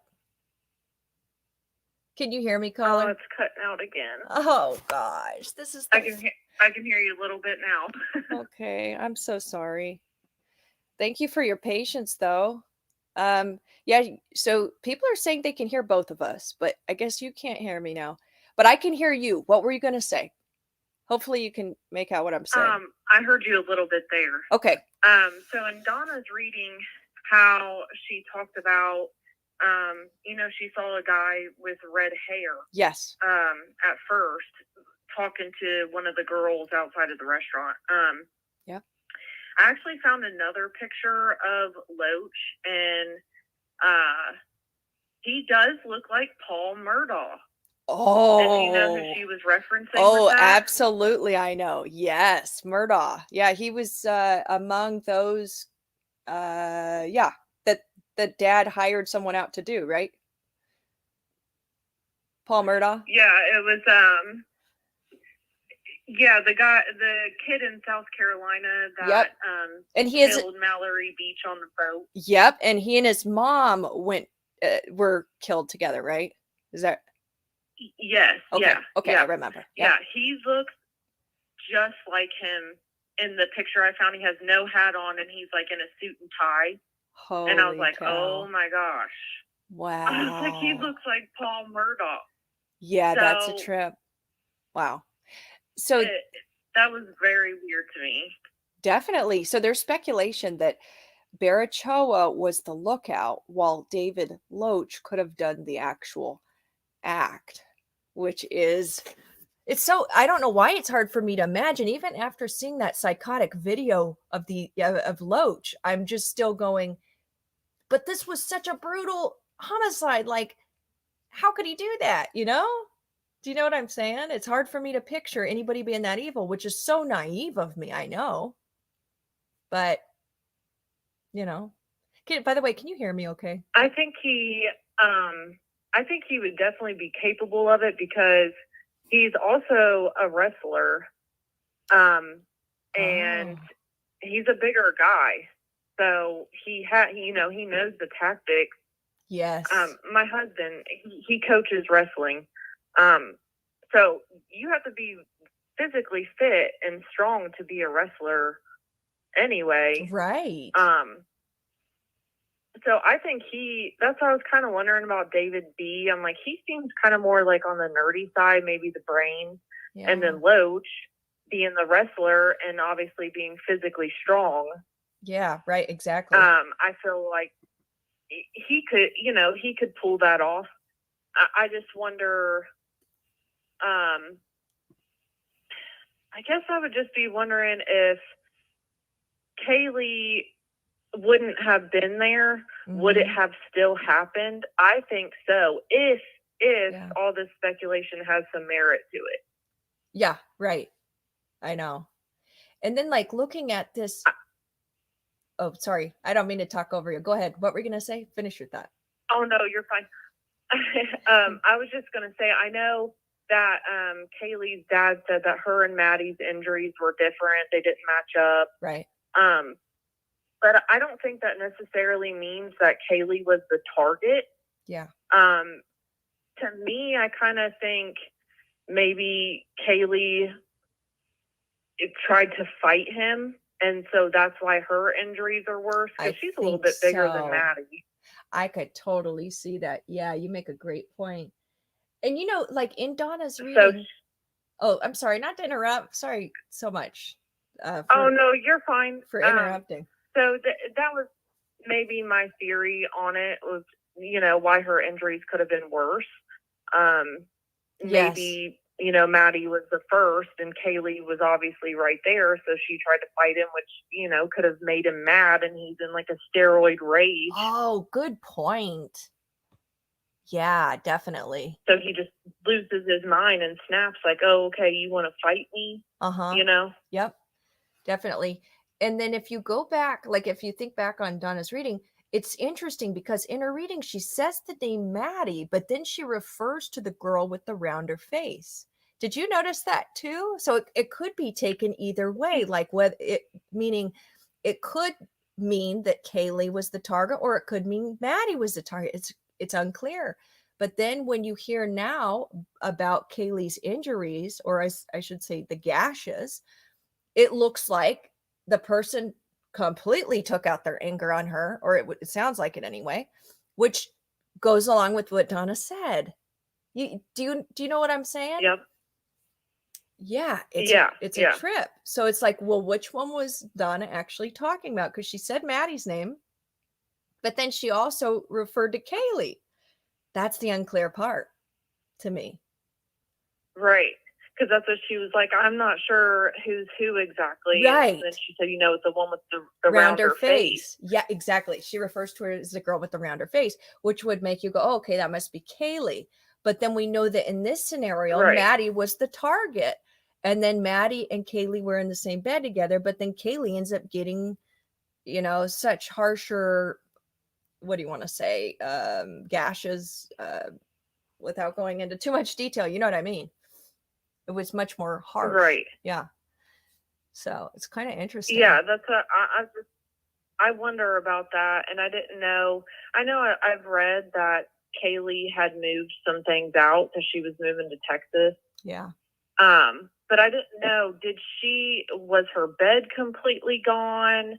Can you hear me, Oh, caller? it's cutting out again. Oh gosh, this is I can hear you a little bit now. okay. I'm so sorry. Thank you for your patience, though. Yeah. So people are saying they can hear both of us, but I guess you can't hear me now. But I can hear you. What were you going to say? Hopefully, you can make out what I'm saying. I heard you a little bit there. Okay. So in Donna's reading, how she talked about, she saw a guy with red hair. Yes. At first, talking to one of the girls outside of the restaurant. Yeah. I actually found another picture of Loach, and he does look like Paul Murdaugh. Oh, if you know who she was referencing. Oh, with that. Absolutely, I know. Yes, Murdaugh. Yeah, he was among those. Yeah, that dad hired someone out to do, right? Paul Murdaugh. Yeah, it was. Yeah, the kid in South Carolina that Yep. And he killed Mallory Beach on the boat. Yep, and he and his mom were killed together, right? Is that? Yes. Okay. Yeah. Okay, yeah. I remember. Yep. Yeah, he looks just like him in the picture I found. He has no hat on, and he's like in a suit and tie. Holy and I was like, cow. oh my gosh. Wow. I was like, he looks like Paul Murdaugh. Yeah, that's a trip. Wow. So that was very weird to me. Definitely. So there's speculation that Barachoa was the lookout while David Loach could have done the actual act, which is it's so I don't know why it's hard for me to imagine. Even after seeing that psychotic video of of Loach, I'm just still going, but this was such a brutal homicide. Like, how could he do that? You know? Do you know what I'm saying? It's hard for me to picture anybody being that evil, which is so naive of me, I know. But by the way, can you hear me okay? I think he would definitely be capable of it because he's also a wrestler. And he's a bigger guy. So he knows the tactics. Yes. My husband, he coaches wrestling. So you have to be physically fit and strong to be a wrestler anyway. Right. So I think that's what I was kind of wondering about David B. I'm like, he seems kind of more like on the nerdy side, maybe the brain. Yeah. And then Loach being the wrestler and obviously being physically strong. Yeah, right, exactly. I feel like he could pull that off. I just wonder, I guess I would just be wondering if Kaylee wouldn't have been there, mm-hmm. Would it have still happened? I think so. If all this speculation has some merit to it. Yeah, right. I know. And then looking at this. Oh, sorry. I don't mean to talk over you. Go ahead. What were you going to say? Finish your thought. Oh, no, you're fine. I was just going to say, I know that Kaylee's dad said that her and Maddie's injuries were different. They didn't match up. Right. But I don't think that necessarily means that Kaylee was the target. Yeah. To me, I kind of think maybe Kaylee tried to fight him, and so that's why her injuries are worse, because she's a little bit bigger than Maddie. I could totally see that. Yeah, you make a great point. And in Donna's reading. I'm sorry, not to interrupt. Sorry so much. Oh no, you're fine. For interrupting. So that was maybe my theory on it, was why her injuries could have been worse. Maybe Maddie was the first and Kaylee was obviously right there, so she tried to fight him, which could have made him mad, and he's in like a steroid rage. Oh, good point. Yeah, definitely. So he just loses his mind and snaps like, oh, okay, you want to fight me? Yep, definitely. And then if you go back, if you think back on Donna's reading, it's interesting because in her reading, she says the name Maddie, but then she refers to the girl with the rounder face. Did you notice that too? So it could be taken either way, like whether it meaning it could mean that Kaylee was the target, or it could mean Maddie was the target. It's unclear. But then when you hear now about Kaylee's injuries, or I should say the gashes, it looks like the person completely took out their anger on her, or it sounds like it anyway, which goes along with what Donna said. Do you know what I'm saying? Yep. Yeah, it's a Yeah. trip. So it's like, well, which one was Donna actually talking about? Because she said Maddie's name, but then she also referred to Kaylee. That's the unclear part to me. Right. Because that's what she was like, I'm not sure who's who exactly. Right. And then she said, it's the one with the rounder face. Yeah, exactly. She refers to her as the girl with the rounder face, which would make you go, oh, okay, that must be Kaylee. But then we know that in this scenario, Right. Maddie was the target. And then Maddie and Kaylee were in the same bed together. But then Kaylee ends up getting, such harsher, what do you want to say, gashes, without going into too much detail. You know what I mean? It was much more harsh. Right. Yeah. So it's kind of interesting. Yeah, that's I wonder about that, and I didn't know. I know I've read that Kaylee had moved some things out because she was moving to Texas. Yeah. But I didn't know. Was her bed completely gone?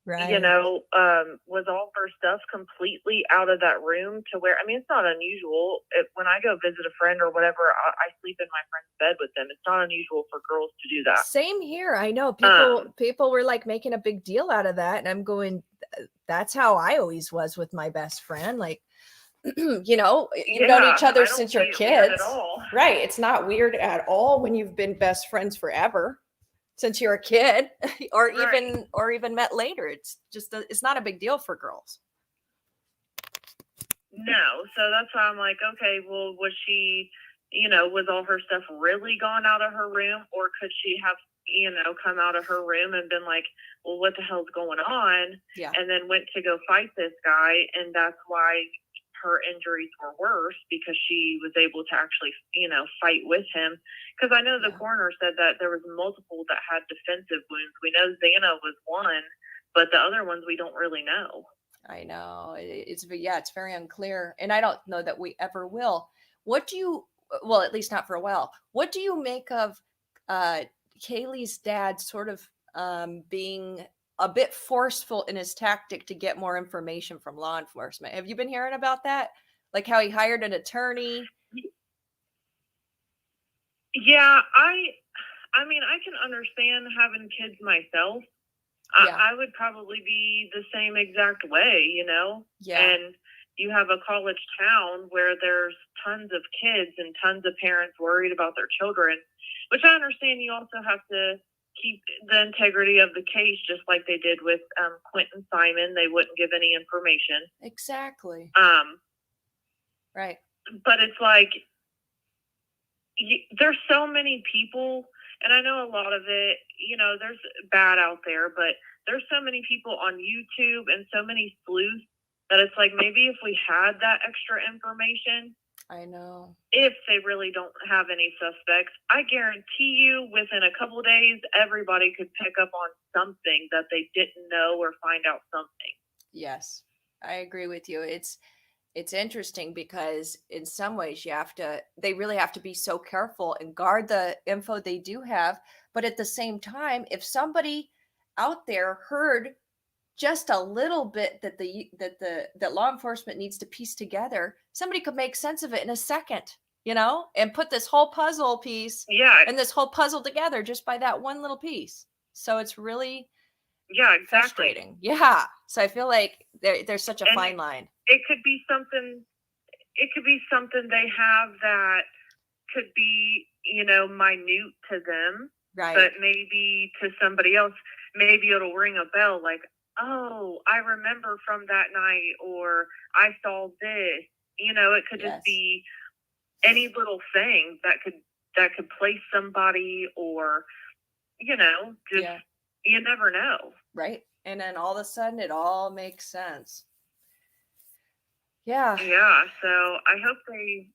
Right. Was all her stuff completely out of that room to where, it's not unusual. When I go visit a friend or whatever, I sleep in my friend's bed with them. It's not unusual for girls to do that. Same here. I know people were like making a big deal out of that. And I'm going, that's how I always was with my best friend. Like, you've known each other since you're kids. Right. It's not weird at all when you've been best friends forever. Since you're a kid, or even met later. It's just it's not a big deal for girls. No, so that's why I'm like, okay, well, was she, was all her stuff really gone out of her room, or could she have, come out of her room and been like, well, what the hell's going on? Yeah. And then went to go fight this guy, and that's why her injuries were worse, because she was able to actually, fight with him. Because I know the coroner said that there was multiple that had defensive wounds. We know Xana was one, but the other ones we don't really know. I know. It's very unclear. And I don't know that we ever will. Well, at least not for a while. What do you make of Kaylee's dad sort of being a bit forceful in his tactic to get more information from law enforcement? Have you been hearing about that? Like how he hired an attorney? Yeah, I can understand having kids myself. Yeah. I would probably be the same exact way, Yeah. And you have a college town where there's tons of kids and tons of parents worried about their children, which I understand. You also have to keep the integrity of the case, just like they did with Quentin Simon. They wouldn't give any information. Exactly. Right. But it's like, there's so many people, and I know a lot of it, there's bad out there, but there's so many people on YouTube and so many sleuths that it's like, maybe if we had that extra information, I know, if they really don't have any suspects, I guarantee you within a couple of days, everybody could pick up on something that they didn't know or find out something. Yes, I agree with you. It's interesting because in some ways they really have to be so careful and guard the info they do have. But at the same time, if somebody out there heard just a little bit that law enforcement needs to piece together, somebody could make sense of it in a second, and put this whole puzzle piece and this whole puzzle together just by that one little piece. So it's really exactly frustrating. Yeah. So I feel like there's such a fine line. It could be something they have that could be, minute to them, right? But maybe to somebody else, maybe it'll ring a bell, like, oh, I remember from that night, or I saw this. It could just be any little thing that could place somebody, or, you never know. Right. And then all of a sudden it all makes sense. Yeah. Yeah. So I hope they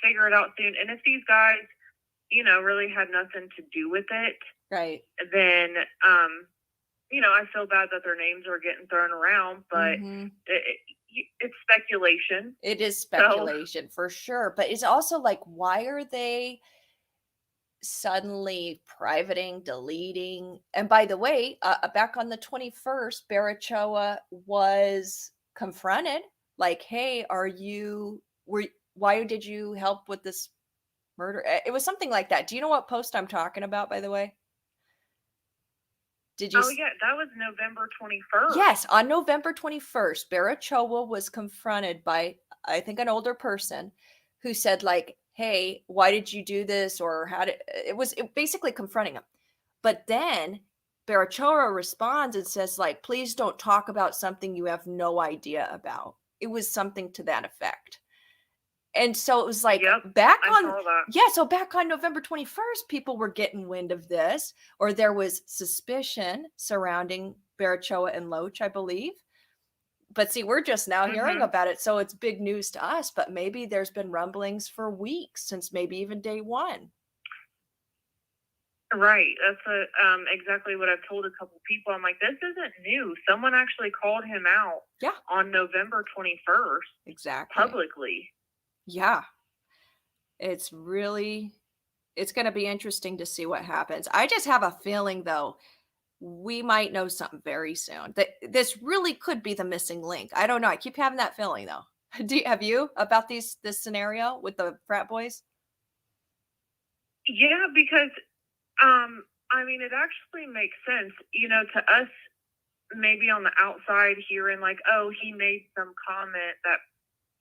figure it out soon. And if these guys, really had nothing to do with it, Right. then, I feel bad that their names are getting thrown around, but it's speculation. It is speculation for sure. But it's also like, why are they suddenly privating, deleting? And by the way, back on the 21st, Barachoa was confronted like, hey, why did you help with this murder? It was something like that. Do you know what post I'm talking about, by the way? Did you? Oh, yeah, that was November 21st. Yes, on November 21st, Barachoa was confronted by, I think, an older person who said, like, hey, why did you do this? Or it basically confronting him. But then Barachoa responds and says, like, please don't talk about something you have no idea about. It was something to that effect. And so it was like, back on November 21st, people were getting wind of this, or there was suspicion surrounding Barachoa and Loach, I believe. But see, we're just now hearing about it, so it's big news to us, but maybe there's been rumblings for weeks, since maybe even day one. Right. That's exactly what I've told a couple people. I'm like, this isn't new. Someone actually called him out on November 21st. Exactly. Publicly. Yeah. It's going to be interesting to see what happens. I just have a feeling, though, we might know something very soon. That this really could be the missing link. I don't know. I keep having that feeling, though. Have you about this scenario with the frat boys? Yeah, because it actually makes sense, to us, maybe on the outside hearing like, oh, he made some comment that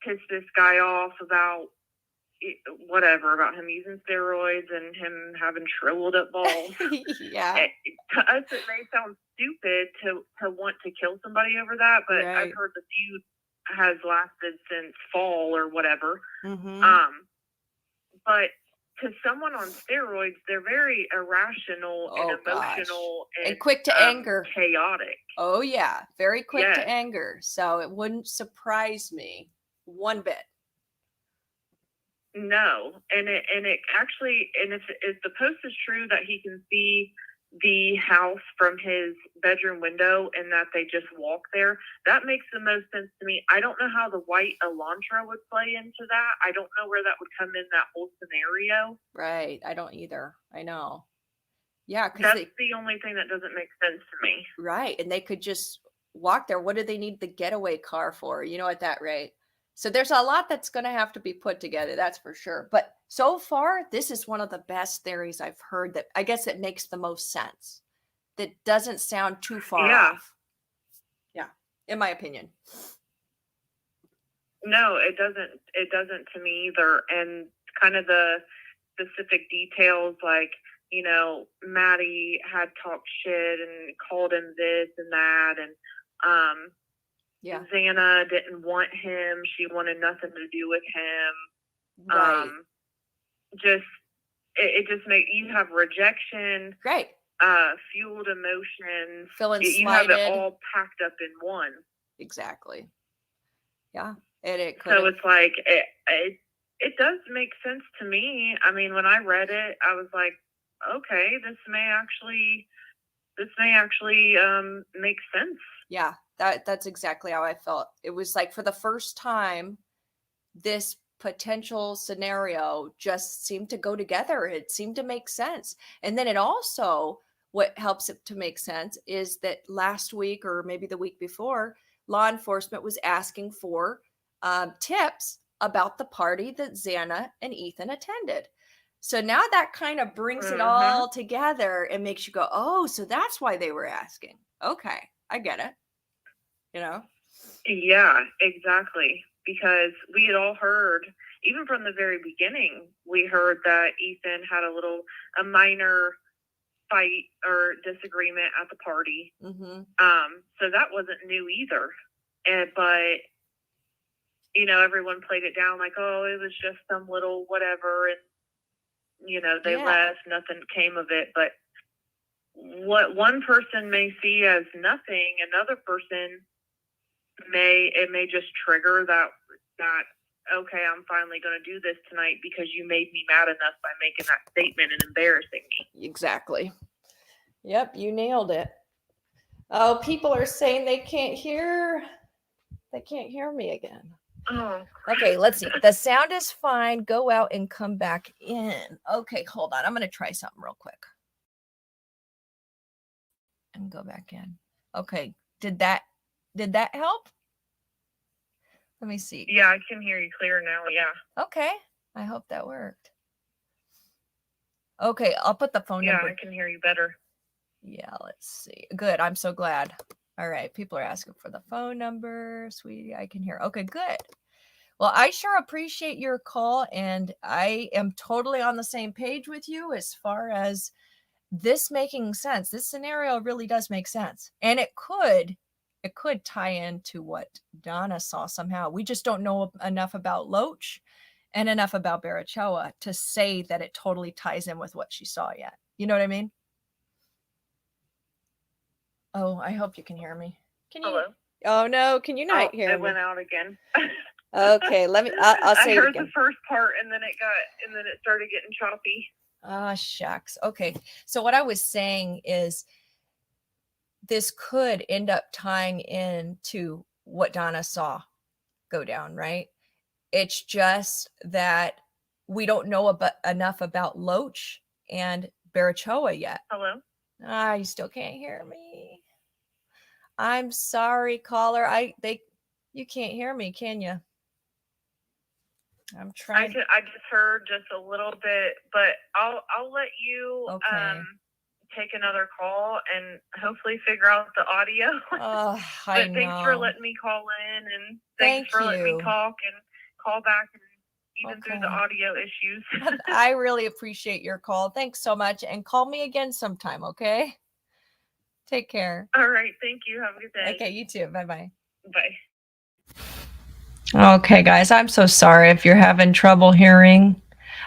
pissed this guy off about whatever, about him using steroids and him having shriveled up balls. Yeah. To us, it may sound stupid to want to kill somebody over that, but I've heard the feud has lasted since fall or whatever. But to someone on steroids, they're very irrational and emotional and quick to anger, chaotic. Oh yeah, very quick to anger. So it wouldn't surprise me one bit. No, and it actually, and if the post is true that he can see the house from his bedroom window and that they just walk there, that makes the most sense to me. I don't know how the white Elantra would play into that. I don't know where that would come in that whole scenario. Right. I don't either. I know. Yeah. That's the only thing that doesn't make sense to me. Right. And they could just walk there. What do they need the getaway car for? At that rate. So there's a lot that's going to have to be put together. That's for sure. But so far, this is one of the best theories I've heard that I guess it makes the most sense. That doesn't sound too far off. Yeah. In my opinion. No, it doesn't. It doesn't to me either. And kind of the specific details, like, Maddie had talked shit and called him this and that. And, Xana didn't want him. She wanted nothing to do with him. Right. It just makes you have rejection. Right. Fueled emotions. Feeling slighted. You have it all packed up in one. Exactly. Yeah. It could. So it's like it does make sense to me. I mean, when I read it, I was like, okay, this may actually make sense. Yeah, that's exactly how I felt. It was like, for the first time, this potential scenario just seemed to go together. It seemed to make sense. And then it also, what helps it to make sense is that last week, or maybe the week before, law enforcement was asking for tips about the party that Xana and Ethan attended. So now that kind of brings it all together and makes you go, oh, so that's why they were asking. Okay, I get it. Yeah, exactly. Because we had all heard, even from the very beginning, we heard that Ethan had a minor fight or disagreement at the party. So that wasn't new either. But everyone played it down like, oh, it was just some little whatever, and they left, nothing came of it. But what one person may see as nothing, another person may just trigger that okay, I'm finally going to do this tonight because you made me mad enough by making that statement and embarrassing me. Exactly. Yep, you nailed it. Oh, people are saying they can't hear me again. Oh. Okay, let's see. The sound is fine. Go out and come back in. Okay, hold on. I'm going to try something real quick. And go back in. Okay. Did that help? Let me see. Yeah, I can hear you clear now. Yeah. Okay. I hope that worked. Okay, I'll put the phone number. Yeah, I can hear you better. Yeah, let's see. Good. I'm so glad. All right. People are asking for the phone number. Sweetie, I can hear. Okay, good. Well, I sure appreciate your call, and I am totally on the same page with you as far as this making sense. This scenario really does make sense. And it could tie into what Donna saw somehow. We just don't know enough about Loach and enough about Barachoa to say that it totally ties in with what she saw yet. You know what I mean? Oh, I hope you can hear me. Can you? Hello? Oh no, can you not hear me? It went out again. Okay, let me. I'll say I heard it again. the first part, and then it started getting choppy. Ah, shucks. Okay, so what I was saying is, this could end up tying into what Donna saw go down, right? It's just that we don't know enough about Loach and Barachoa yet. Hello? You still can't hear me. I'm sorry, caller. You can't hear me, can you? I'm trying. I just heard just a little bit, but I'll let you take another call and hopefully figure out the audio. Oh, but thanks for letting me call in, and thanks for letting me talk and call back, and even through the audio issues. I really appreciate your call. Thanks so much, and call me again sometime, okay? Take care. All right, thank you. Have a good day. Okay, you too. Bye-bye. Bye. Okay, guys, I'm so sorry if you're having trouble hearing.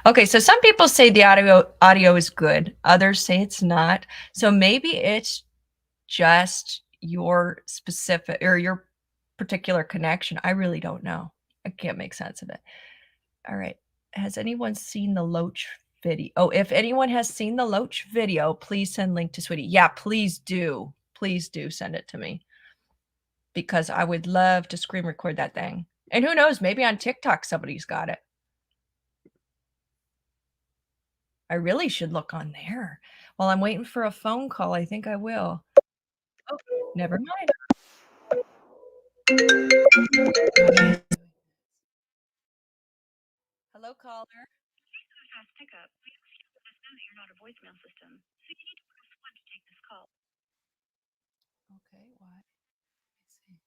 Okay, so some people say the audio is good. Others say it's not. So maybe it's just your specific or your particular connection. I really don't know. I can't make sense of it. All right. Has anyone seen the Loach video? Oh, if anyone has seen the Loach video, please send link to Sweetie. Yeah, please do. Please do send it to me, because I would love to screen record that thing. And who knows, maybe on TikTok somebody's got it. I really should look on there. While I'm waiting for a phone call, I think I will. Oh, never mind. Hello, caller. Fast pickup. We ask you to let us know that you're not a voicemail system, so you need to press 1 to take this call. Okay, why? Let's see.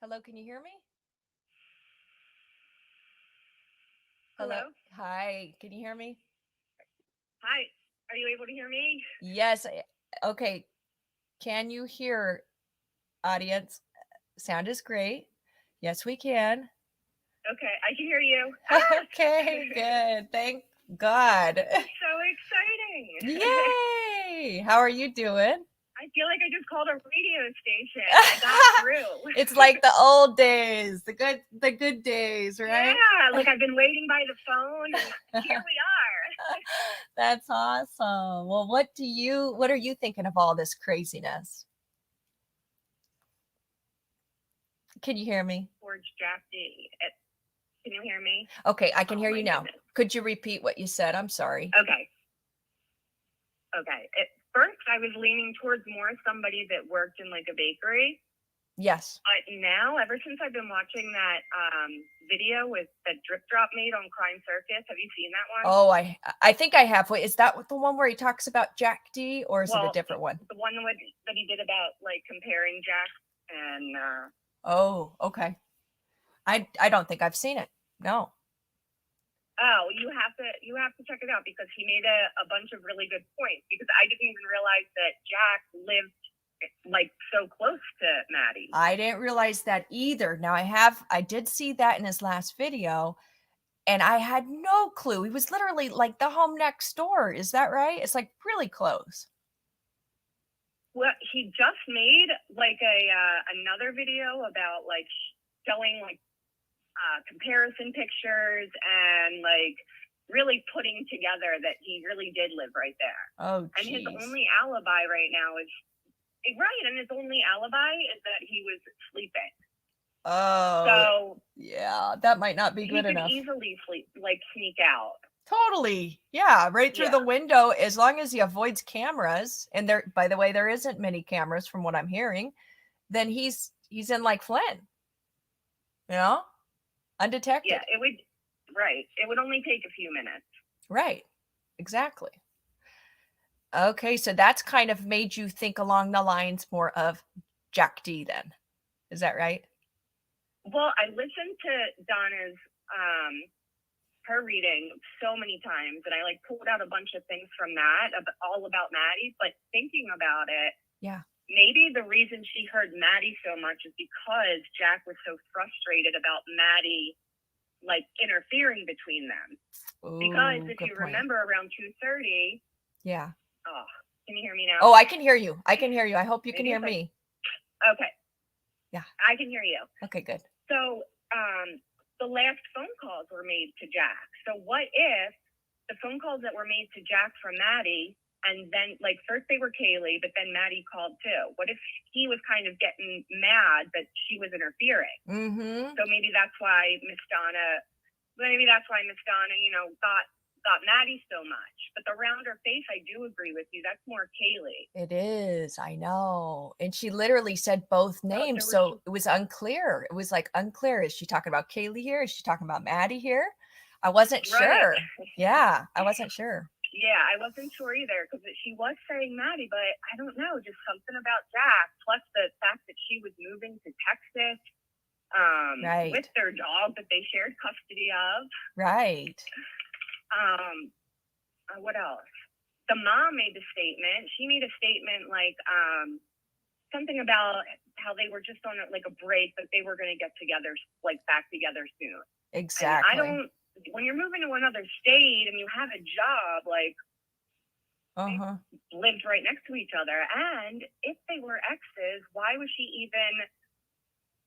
Hello, can you hear me? Hello? Hi, can you hear me? Hi. Are you able to hear me? Yes. Okay. Can you hear, audience? Sound is great. Yes, we can. Okay, I can hear you. Okay, good. Thank God. So exciting. Yay! How are you doing? I feel like I just called a radio station. I got through. It's like the old days, the good days, right? Yeah, like I've been waiting by the phone, and here we are. That's awesome. Well, what are you thinking of all this craziness? Can you hear me? George Jack D. Can you hear me? Okay, I can hear you now. Goodness. Could you repeat what you said? I'm sorry. Okay. At first, I was leaning towards more somebody that worked in like a bakery. Yes. But now, ever since I've been watching that video with that Drip Drop made on Crime Circus, have you seen that one? Oh, I think I have. Wait, is that the one where he talks about Jack D, or is it a different one? The one that he did about like comparing Jack and. Oh, okay. I don't think I've seen it. No. Oh, you have to check it out, because he made a bunch of really good points, because I didn't even realize that Jack lived like so close to Maddie. I didn't realize that either. Now I did see that in his last video, And I had no clue. He was literally like the home next door. Is that right? It's like really close. Well, he just made like another video about like showing like comparison pictures and like really putting together that he really did live right there. Oh, and his geez. only alibi right now is right, and his only alibi is that he was sleeping. Oh, So yeah, that might not be he good could enough. easily sneak out. Totally. Yeah, right through Yeah. the window, as long as he avoids cameras. And there, by the way, there isn't many cameras from what I'm hearing. Then he's in like Flynn, you know, undetected. Yeah, it would. Right. It would only take a few minutes. Right. Exactly. Okay, so that's kind of made you think along the lines more of Jack D then. Is that right? Well, I listened to Donna's her reading so many times, and I like pulled out a bunch of things from that all about Maddie. But thinking about it, Yeah. maybe the reason she heard Maddie so much is because Jack was so frustrated about Maddie like interfering between them. Because Ooh, if good you point. remember around 2:30. Yeah. Oh, can you hear me now? Oh, I can hear you. I can hear you. I hope you can hear me. Okay. Yeah. I can hear you. Okay, good. So the last phone calls were made to Jack. So what if the phone calls that were made to Jack from Maddie, and then like first they were Kaylee, but then Maddie called too? What if he was kind of getting mad that she was interfering? Mm-hmm. So maybe that's why Miss Donna, thought Maddie so much. But the rounder face, I do agree with you. That's more Kaylee. It is. I know. And she literally said both names. So it was unclear. It was like unclear. Is she talking about Kaylee here? Is she talking about Maddie here? I wasn't sure. Yeah, I wasn't sure. Yeah, I wasn't sure either because she was saying Maddie, but I don't know, just something about Jack. Plus the fact that she was moving to Texas right. with their dog that they shared custody of. Right. What else? The mom made the statement. She made a statement like something about how they were just on like a break, but they were going to get together, like back together soon. Exactly. And when you're moving to another state and you have a job, like lived right next to each other. And if they were exes, why was she even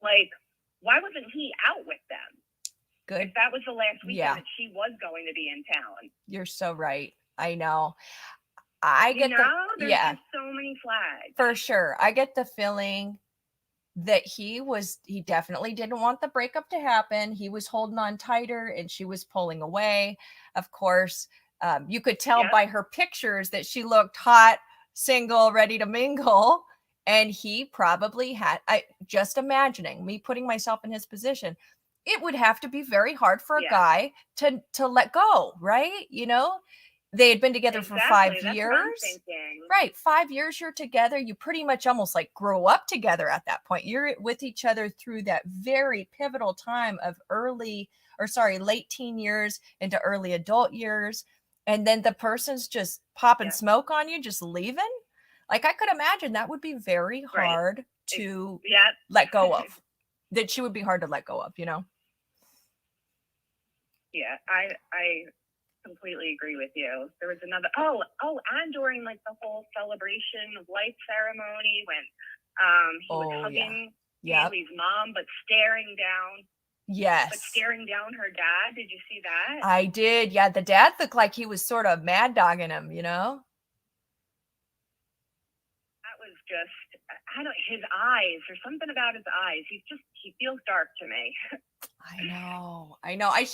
why wasn't he out with them? Good. If that was the last weekend that she was going to be in town. You're so right. I know. I get there's just so many flags. For sure. I get the feeling that he definitely didn't want the breakup to happen. He was holding on tighter and she was pulling away. Of course, you could tell by her pictures that she looked hot, single, ready to mingle. And he probably just imagining me putting myself in his position, it would have to be very hard for a guy to let go, right? You know, they had been together for 5 years. That's what I'm thinking. Right. 5 years you're together. You pretty much almost like grow up together at that point. You're with each other through that very pivotal time of late teen years into early adult years. And then the person's just popping smoke on you, just leaving. Like I could imagine that would be very hard to let go of. That she would be hard to let go of, you know? Yeah, I completely agree with you. There was another and during like the whole celebration of life ceremony when he was hugging Kaylee's mom but staring down her dad. Did you see that? I did. Yeah, the dad looked like he was sort of mad dogging him, you know? That was just his eyes. There's something about his eyes. He feels dark to me. I know.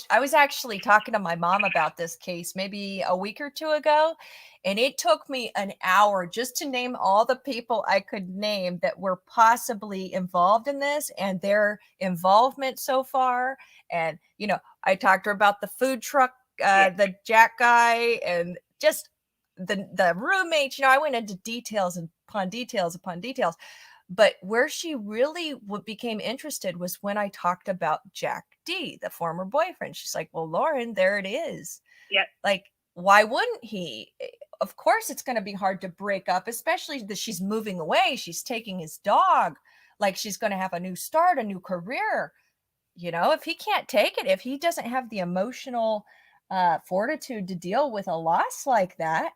I was actually talking to my mom about this case maybe a week or two ago, and it took me an hour just to name all the people I could name that were possibly involved in this and their involvement so far. And, you know, I talked to her about the food truck, the Jack guy, and just the roommates. You know, I went into details upon details upon details. But where she really became interested was when I talked about Jack D, the former boyfriend. She's like, well, Lauren, there it is. Yeah. Like, why wouldn't he? Of course, it's going to be hard to break up, especially that she's moving away. She's taking his dog. Like she's going to have a new start, a new career. you know, if he can't take it, if he doesn't have the emotional fortitude to deal with a loss like that,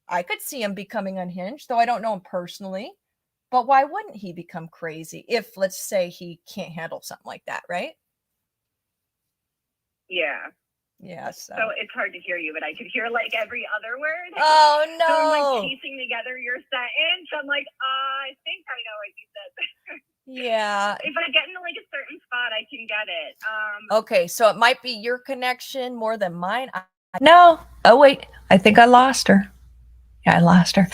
I could see him becoming unhinged, though I don't know him personally. But why wouldn't he become crazy if, let's say, he can't handle something like that, right? Yeah. Yeah. So it's hard to hear you, but I could hear like every other word. Oh no! So I'm like piecing together your sentence. I'm like, I think I know what you said. Yeah. If I get into like a certain spot, I can get it. Okay, so it might be your connection more than mine. No. Oh wait, I think I lost her. Yeah, I lost her.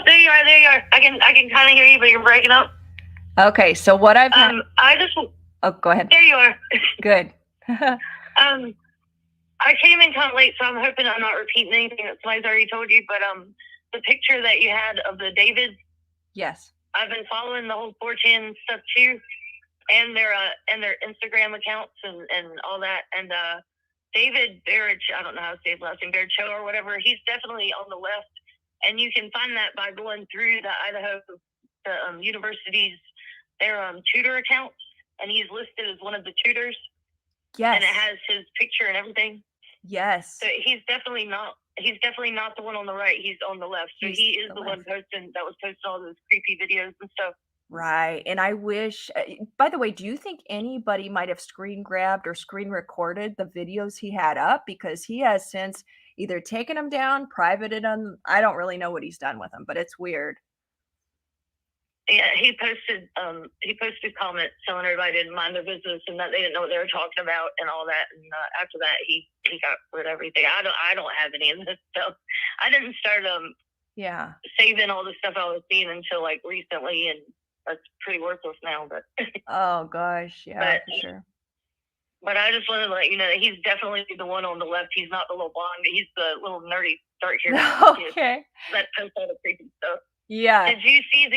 There you are. There you are. I can kind of hear you, but you're breaking up. Okay, so what I've had. Oh, go ahead. There you are. Good. I came in kind of late, so I'm hoping I'm not repeating anything that somebody's already told you. But the picture that you had of the Davids. Yes. I've been following the whole 4chan stuff too, and their Instagram accounts and all that. And David Barrich, I don't know how to say his last name, Barrich or whatever. He's definitely on the left, and you can find that by going through the Idaho universities their tutor accounts, and he's listed as one of the tutors. Yes. And it has his picture and everything. Yes. So he's definitely not the one on the right. He's on the left. So he is the one posting all those creepy videos and stuff. Right. And I wish, by the way, do you think anybody might have screen grabbed or screen recorded the videos he had up? Because he has since either taken them down, privated them. I don't really know what he's done with them, but it's weird. Yeah, he posted comments telling everybody didn't mind their business and that they didn't know what they were talking about and all that. And after that, he got rid of everything. I don't have any of this stuff. I didn't start saving all the stuff I was seeing until like recently, and that's pretty worthless now. But oh gosh, yeah, for sure. But I just wanted to let you know that he's definitely the one on the left. He's not the little blonde. He's the little nerdy dark hair. Okay. That posts all the creepy stuff. Yeah. Did you see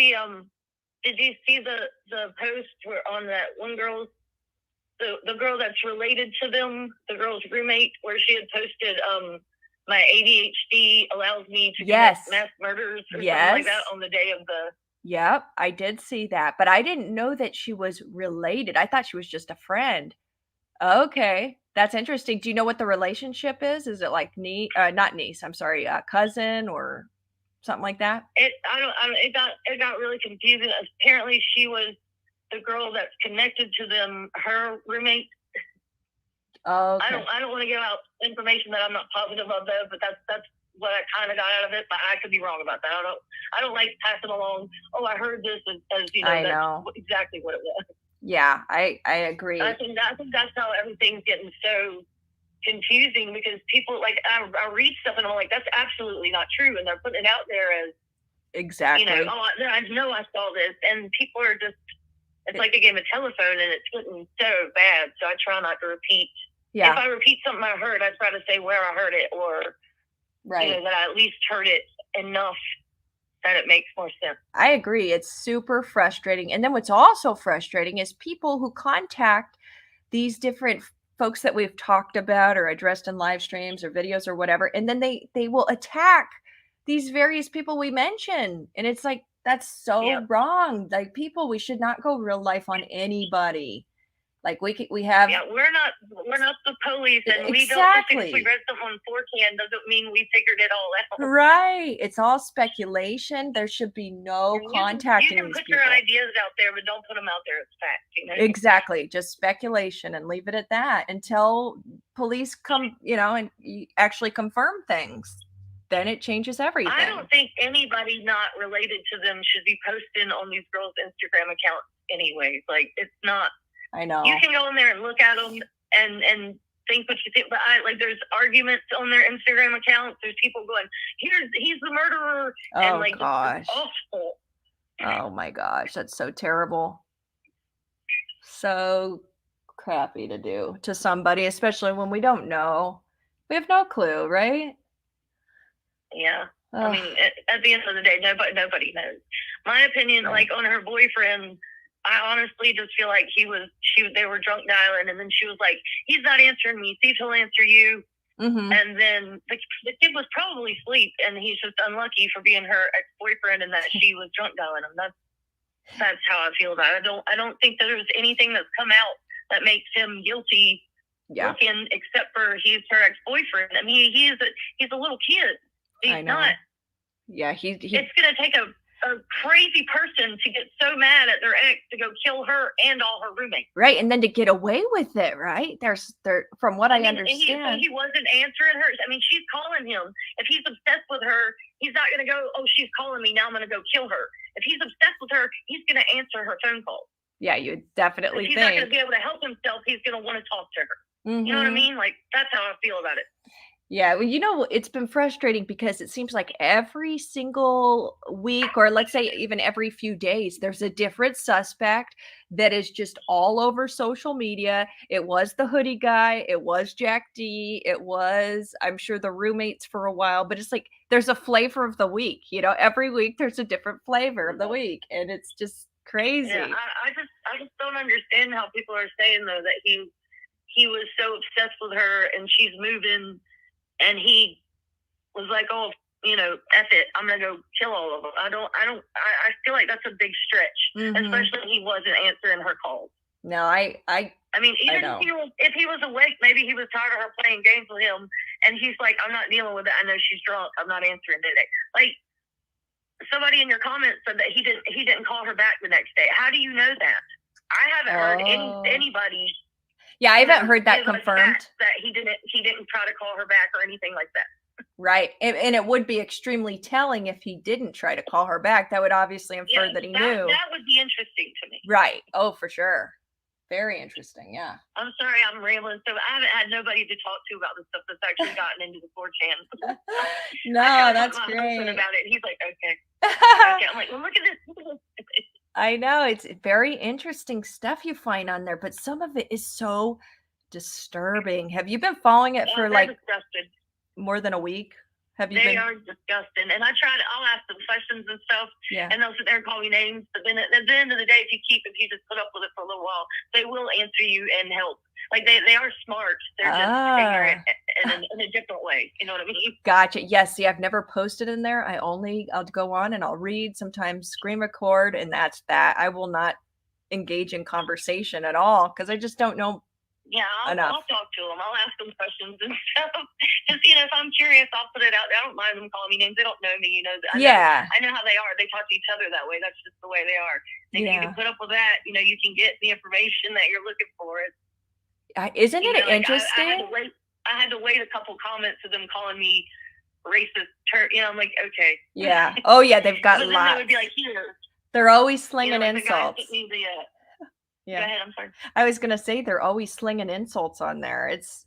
the post where on that one girl, the girl that's related to them, the girl's roommate, where she had posted, my ADHD allows me to commit mass murders or something like that on the day of the. Yep, I did see that, but I didn't know that she was related. I thought she was just a friend. Okay, that's interesting. Do you know what the relationship is? Is it like not niece? I'm sorry, cousin or something like that? It got really confusing. Apparently, she was the girl that's connected to them, her roommate. Oh, okay. I don't want to give out information that I'm not positive of, though. But that's what I kind of got out of it. But I could be wrong about that. I don't like passing along. Oh, I heard this as you know. I know exactly what it was. Yeah, I agree. I think that's how everything's getting so confusing, because people like I read stuff and I'm like, that's absolutely not true, and they're putting it out there as exactly. You know, I know I saw this, and people are just. It's like a game of telephone, and it's getting so bad. So I try not to repeat. Yeah. If I repeat something I heard, I try to say where I heard it, or you know, that I at least heard it enough that it makes more sense. I agree. It's super frustrating. And then what's also frustrating is people who contact these different folks that we've talked about or addressed in live streams or videos or whatever, and then they will attack these various people we mention. And it's like, that's so wrong. Like, people, we should not go real life on anybody. Like we have. Yeah, we're not the police, and we don't just because we read something on 4chan doesn't mean we figured it all out. Right. It's all speculation. There should be no contacting these people. You can put your ideas out there, but don't put them out there as fact. You know? Exactly. Just speculation, and leave it at that until police come, you know, and actually confirm things. Then it changes everything. I don't think anybody not related to them should be posting on these girls' Instagram accounts anyways. Like, it's not. I know. You can go in there and look at them and think what you think, but there's arguments on their Instagram accounts. There's people going, he's the murderer. Oh, and like, gosh. Awful. Oh my gosh, that's so terrible. So crappy to do to somebody, especially when we don't know. We have no clue, right? Yeah. I mean, at the end of the day, nobody knows. My opinion, like on her boyfriend, I honestly just feel like they were drunk dialing, and then she was like, he's not answering me, see if he'll answer you. Mm-hmm. And then the kid was probably asleep, and he's just unlucky for being her ex-boyfriend, and that she was drunk dialing him. That's how I feel about it. I don't think that there's anything that's come out that makes him guilty looking, except for he's her ex-boyfriend. I mean, he's a little kid. He's not. Yeah, it's gonna take a crazy person to get so mad at their ex to go kill her and all her roommates. Right, and then to get away with it, right? From what I understand. He wasn't answering her. I mean, she's calling him. If he's obsessed with her, he's not gonna go, oh, she's calling me, now I'm gonna go kill her. If he's obsessed with her, he's gonna answer her phone call. Yeah, you definitely think. He's not gonna be able to help himself. He's gonna want to talk to her. You know what I mean? Like, that's how I feel about it. Yeah, well, it's been frustrating because it seems like every single week, or let's say even every few days, there's a different suspect that is just all over social media. It was the hoodie guy. It was Jack D. It was, I'm sure, the roommates for a while. But it's like there's a flavor of the week. Every week there's a different flavor of the week. And it's just crazy. Yeah, I just don't understand how people are saying, though, that he was so obsessed with her and she's moving. And he was like, oh, F it, I'm going to go kill all of them. I feel like that's a big stretch, especially when he wasn't answering her calls. No, I mean, even if he was awake, maybe he was tired of her playing games with him. And he's like, I'm not dealing with it. I know she's drunk. I'm not answering today. Like, somebody in your comments said that he didn't call her back the next day. How do you know that? I haven't heard anybody. Yeah, I haven't heard that confirmed. That he didn't try to call her back or anything like that. Right. And it would be extremely telling if he didn't try to call her back. That would obviously infer that he knew. That would be interesting to me. Right. Oh, for sure. Very interesting. Yeah. I'm sorry I'm rambling. So I haven't had nobody to talk to about the stuff that's actually gotten into the 4chan. No, that's great. About it. He's like, okay. I'm like, well, look at this. I know, it's very interesting stuff you find on there, but some of it is so disturbing. Have you been following it for like more than a week? They are disgusting. And I'll ask them questions and stuff, and they'll sit there and call me names. But then at the end of the day, if you just put up with it for a little while, they will answer you and help. Like they are smart. They're just ignorant in a different way. You know what I mean? Gotcha. Yes. See, I've never posted in there. I'll go on and I'll read, sometimes screen record, and that's that. I will not engage in conversation at all because I just don't know. Yeah, I'll talk to them. I'll ask them questions and stuff. Just, if I'm curious, I'll put it out there. I don't mind them calling me names. They don't know me, I know how they are. They talk to each other that way. That's just the way they are. If you can put up with that, you can get the information that you're looking for. Isn't it interesting? I had to wait a couple comments of them calling me racist. I'm like, okay. Yeah. Oh, yeah. They've got lots. They would be like, here. They're always slinging insults. Yeah. Go ahead, I'm sorry. I was gonna say they're always slinging insults on there. It's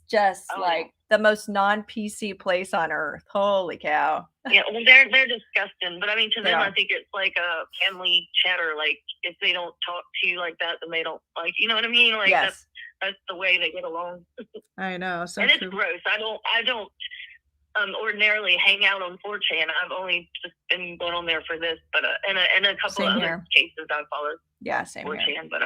just like the most non-PC place on earth. Holy cow! Yeah, well, they're disgusting. But I mean, to them, I think it's like a family chatter. Like if they don't talk to you like that, then they don't like. You know what I mean? Like that's the way they get along. I know. So and it's gross. I don't ordinarily hang out on 4chan. I've only just been going on there for this, but and a couple of other cases I've followed. Yeah, same 4chan, here. But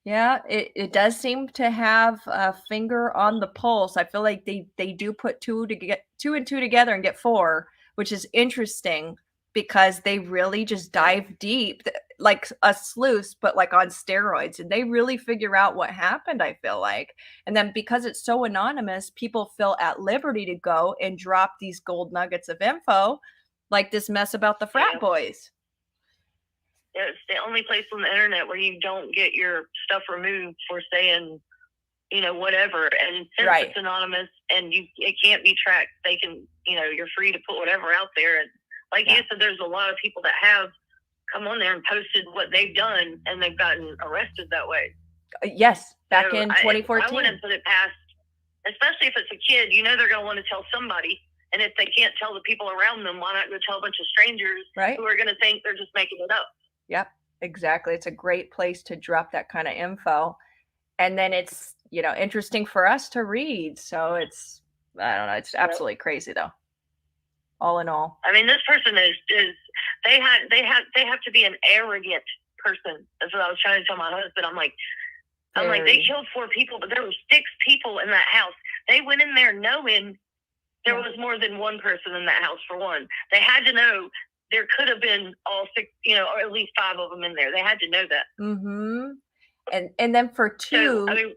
yeah, it does seem to have a finger on the pulse. I feel like they do put two and two together and get four, which is interesting because they really just dive deep, like a sleuth, but like on steroids, and they really figure out what happened, I feel like. And then because it's so anonymous, people feel at liberty to go and drop these gold nuggets of info, like this mess about the frat boys. It's the only place on the internet where you don't get your stuff removed for saying, whatever. And since it's anonymous and it can't be tracked, they can, you're free to put whatever out there. And like you said, there's a lot of people that have come on there and posted what they've done, and they've gotten arrested that way. Yes, back in 2014. I wouldn't put it past, especially if it's a kid. They're going to want to tell somebody. And if they can't tell the people around them, why not go tell a bunch of strangers who are going to think they're just making it up? Yep, exactly. It's a great place to drop that kind of info. And then it's, interesting for us to read. So it's, I don't know, it's absolutely crazy though. All in all. I mean, this person is they have to be an arrogant person. That's what I was trying to tell my husband. I'm like, they killed 4 people, but there were 6 people in that house. They went in there knowing there was more than one person in that house, for one. They had to know there could have been all 6, or at least 5 of them in there. They had to know that. Mm-hmm. And then for two, So, I mean,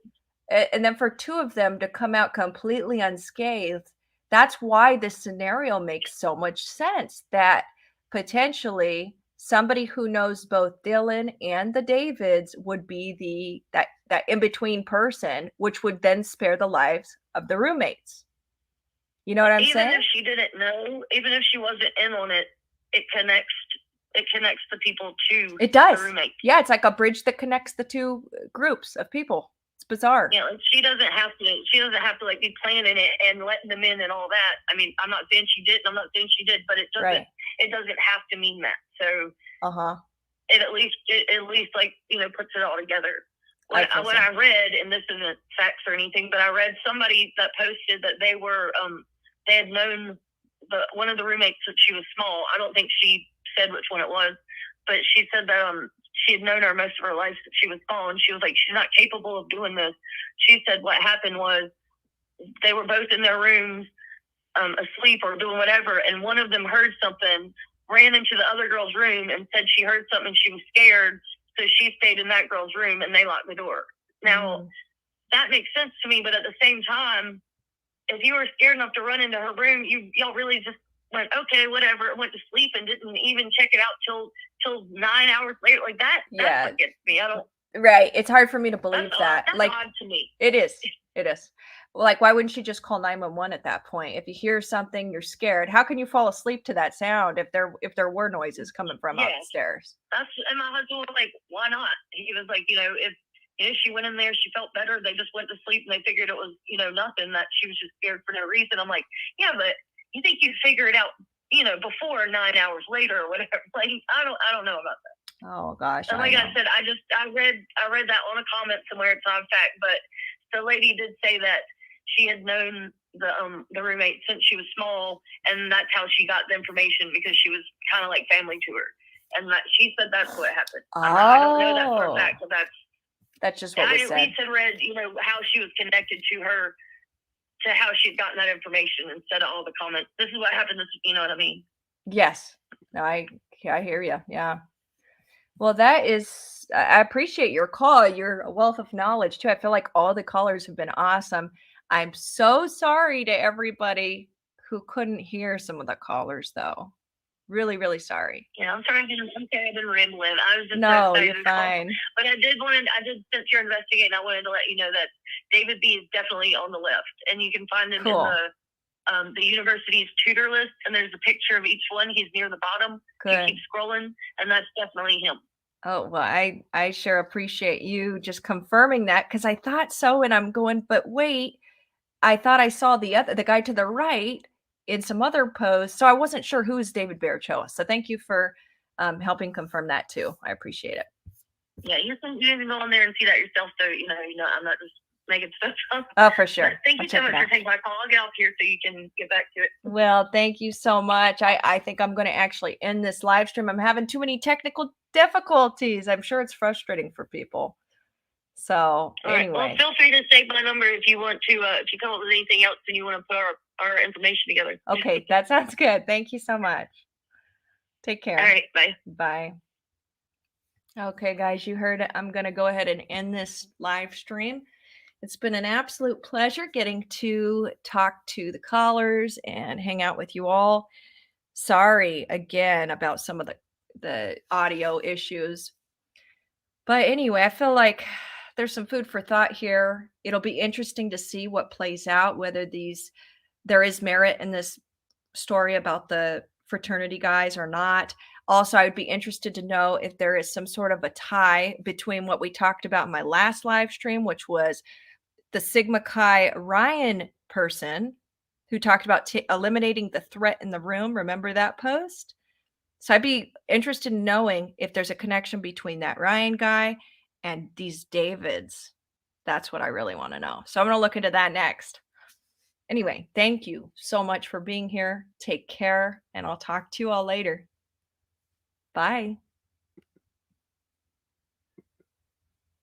and then for two of them to come out completely unscathed, that's why this scenario makes so much sense, that potentially somebody who knows both Dylan and the Davids would be that in-between person, which would then spare the lives of the roommates. You know what I'm saying? Even if she didn't know, even if she wasn't in on it, it connects the people to It does. the roommates. Yeah, it's like a bridge that connects the two groups of people. It's bizarre. Yeah, like she doesn't have to like be planning it and letting them in and all that. I mean, I'm not saying she did, I'm not saying she did, but it doesn't have to mean that. So it at least like, you know, puts it all together. What I read, and this isn't facts or anything, but I read somebody that posted that they were they had known one of the roommates since she was small. I don't think she said which one it was, but she said that she had known her most of her life since she was small, and she was like, she's not capable of doing this. She said what happened was they were both in their rooms asleep or doing whatever, and one of them heard something, ran into the other girl's room and said she heard something and she was scared, so she stayed in that girl's room and they locked the door. Now, that makes sense to me, but at the same time, if you were scared enough to run into her room, y'all really just went, okay, whatever, went to sleep and didn't even check it out till 9 hours later. Like that, that's what gets me. I don't. Right. It's hard for me to believe that. That's like odd to me. It is. It is. Like, why wouldn't she just call 911 at that point? If you hear something, you're scared. How can you fall asleep to that sound if there were noises coming from upstairs? And my husband was like, why not? He was like, you know, if she went in there, she felt better, they just went to sleep and they figured it was, you know, nothing, that she was just scared for no reason. I'm like, yeah, but you think you'd figure it out, you know, before 9 hours later or whatever. Like, I don't know about that. Oh gosh. And like I said, I read that on a comment somewhere. It's not a fact, but the lady did say that she had known the roommate since she was small, and that's how she got the information, because she was kind of like family to her, and that she said that's what happened. I don't know that for a fact, but that's just what was said. I at least had read, you know, how she was connected to her, to how she'd gotten that information instead of all the comments. This is what happened. You know what I mean? Yes. No, I hear you. Yeah. Well, I appreciate your call. You're a wealth of knowledge too. I feel like all the callers have been awesome. I'm so sorry to everybody who couldn't hear some of the callers, though. Really, really sorry. Yeah, I'm sorry. I've been rambling. I was just no, you're fine. But I did since you're investigating, I wanted to let you know that David B is definitely on the list, and you can find him in the university's tutor list, and there's a picture of each one. He's near the bottom. Good. You keep scrolling, and that's definitely him. Oh, well, I sure appreciate you just confirming that, because I thought so, and I'm going, but wait, I thought I saw the guy to the right in some other posts, so I wasn't sure who is David Barachoa. So thank you for helping confirm that too. I appreciate it. Yeah, you can go on there and see that yourself. So you know, I'm not just making stuff up. Oh, for sure. But thank you so much for taking my call. I'll get off here so you can get back to it. Well, thank you so much. I think I'm going to actually end this live stream. I'm having too many technical difficulties. I'm sure it's frustrating for people. So anyway, well, feel free to save my number if you want to. If you come up with anything else and you want to put our information together. Okay, that sounds good. Thank you so much. Take care. All right, bye. Bye. Okay, guys, you heard it. I'm going to go ahead and end this live stream. It's been an absolute pleasure getting to talk to the callers and hang out with you all. Sorry again about some of the audio issues. But anyway, I feel like there's some food for thought here. It'll be interesting to see what plays out, whether there is merit in this story about the fraternity guys or not. Also, I would be interested to know if there is some sort of a tie between what we talked about in my last live stream, which was the Sigma Chi Ryan person who talked about eliminating the threat in the room. Remember that post? So I'd be interested in knowing if there's a connection between that Ryan guy and these Davids. That's what I really want to know. So I'm going to look into that next. Anyway, thank you so much for being here. Take care, and I'll talk to you all later. Bye.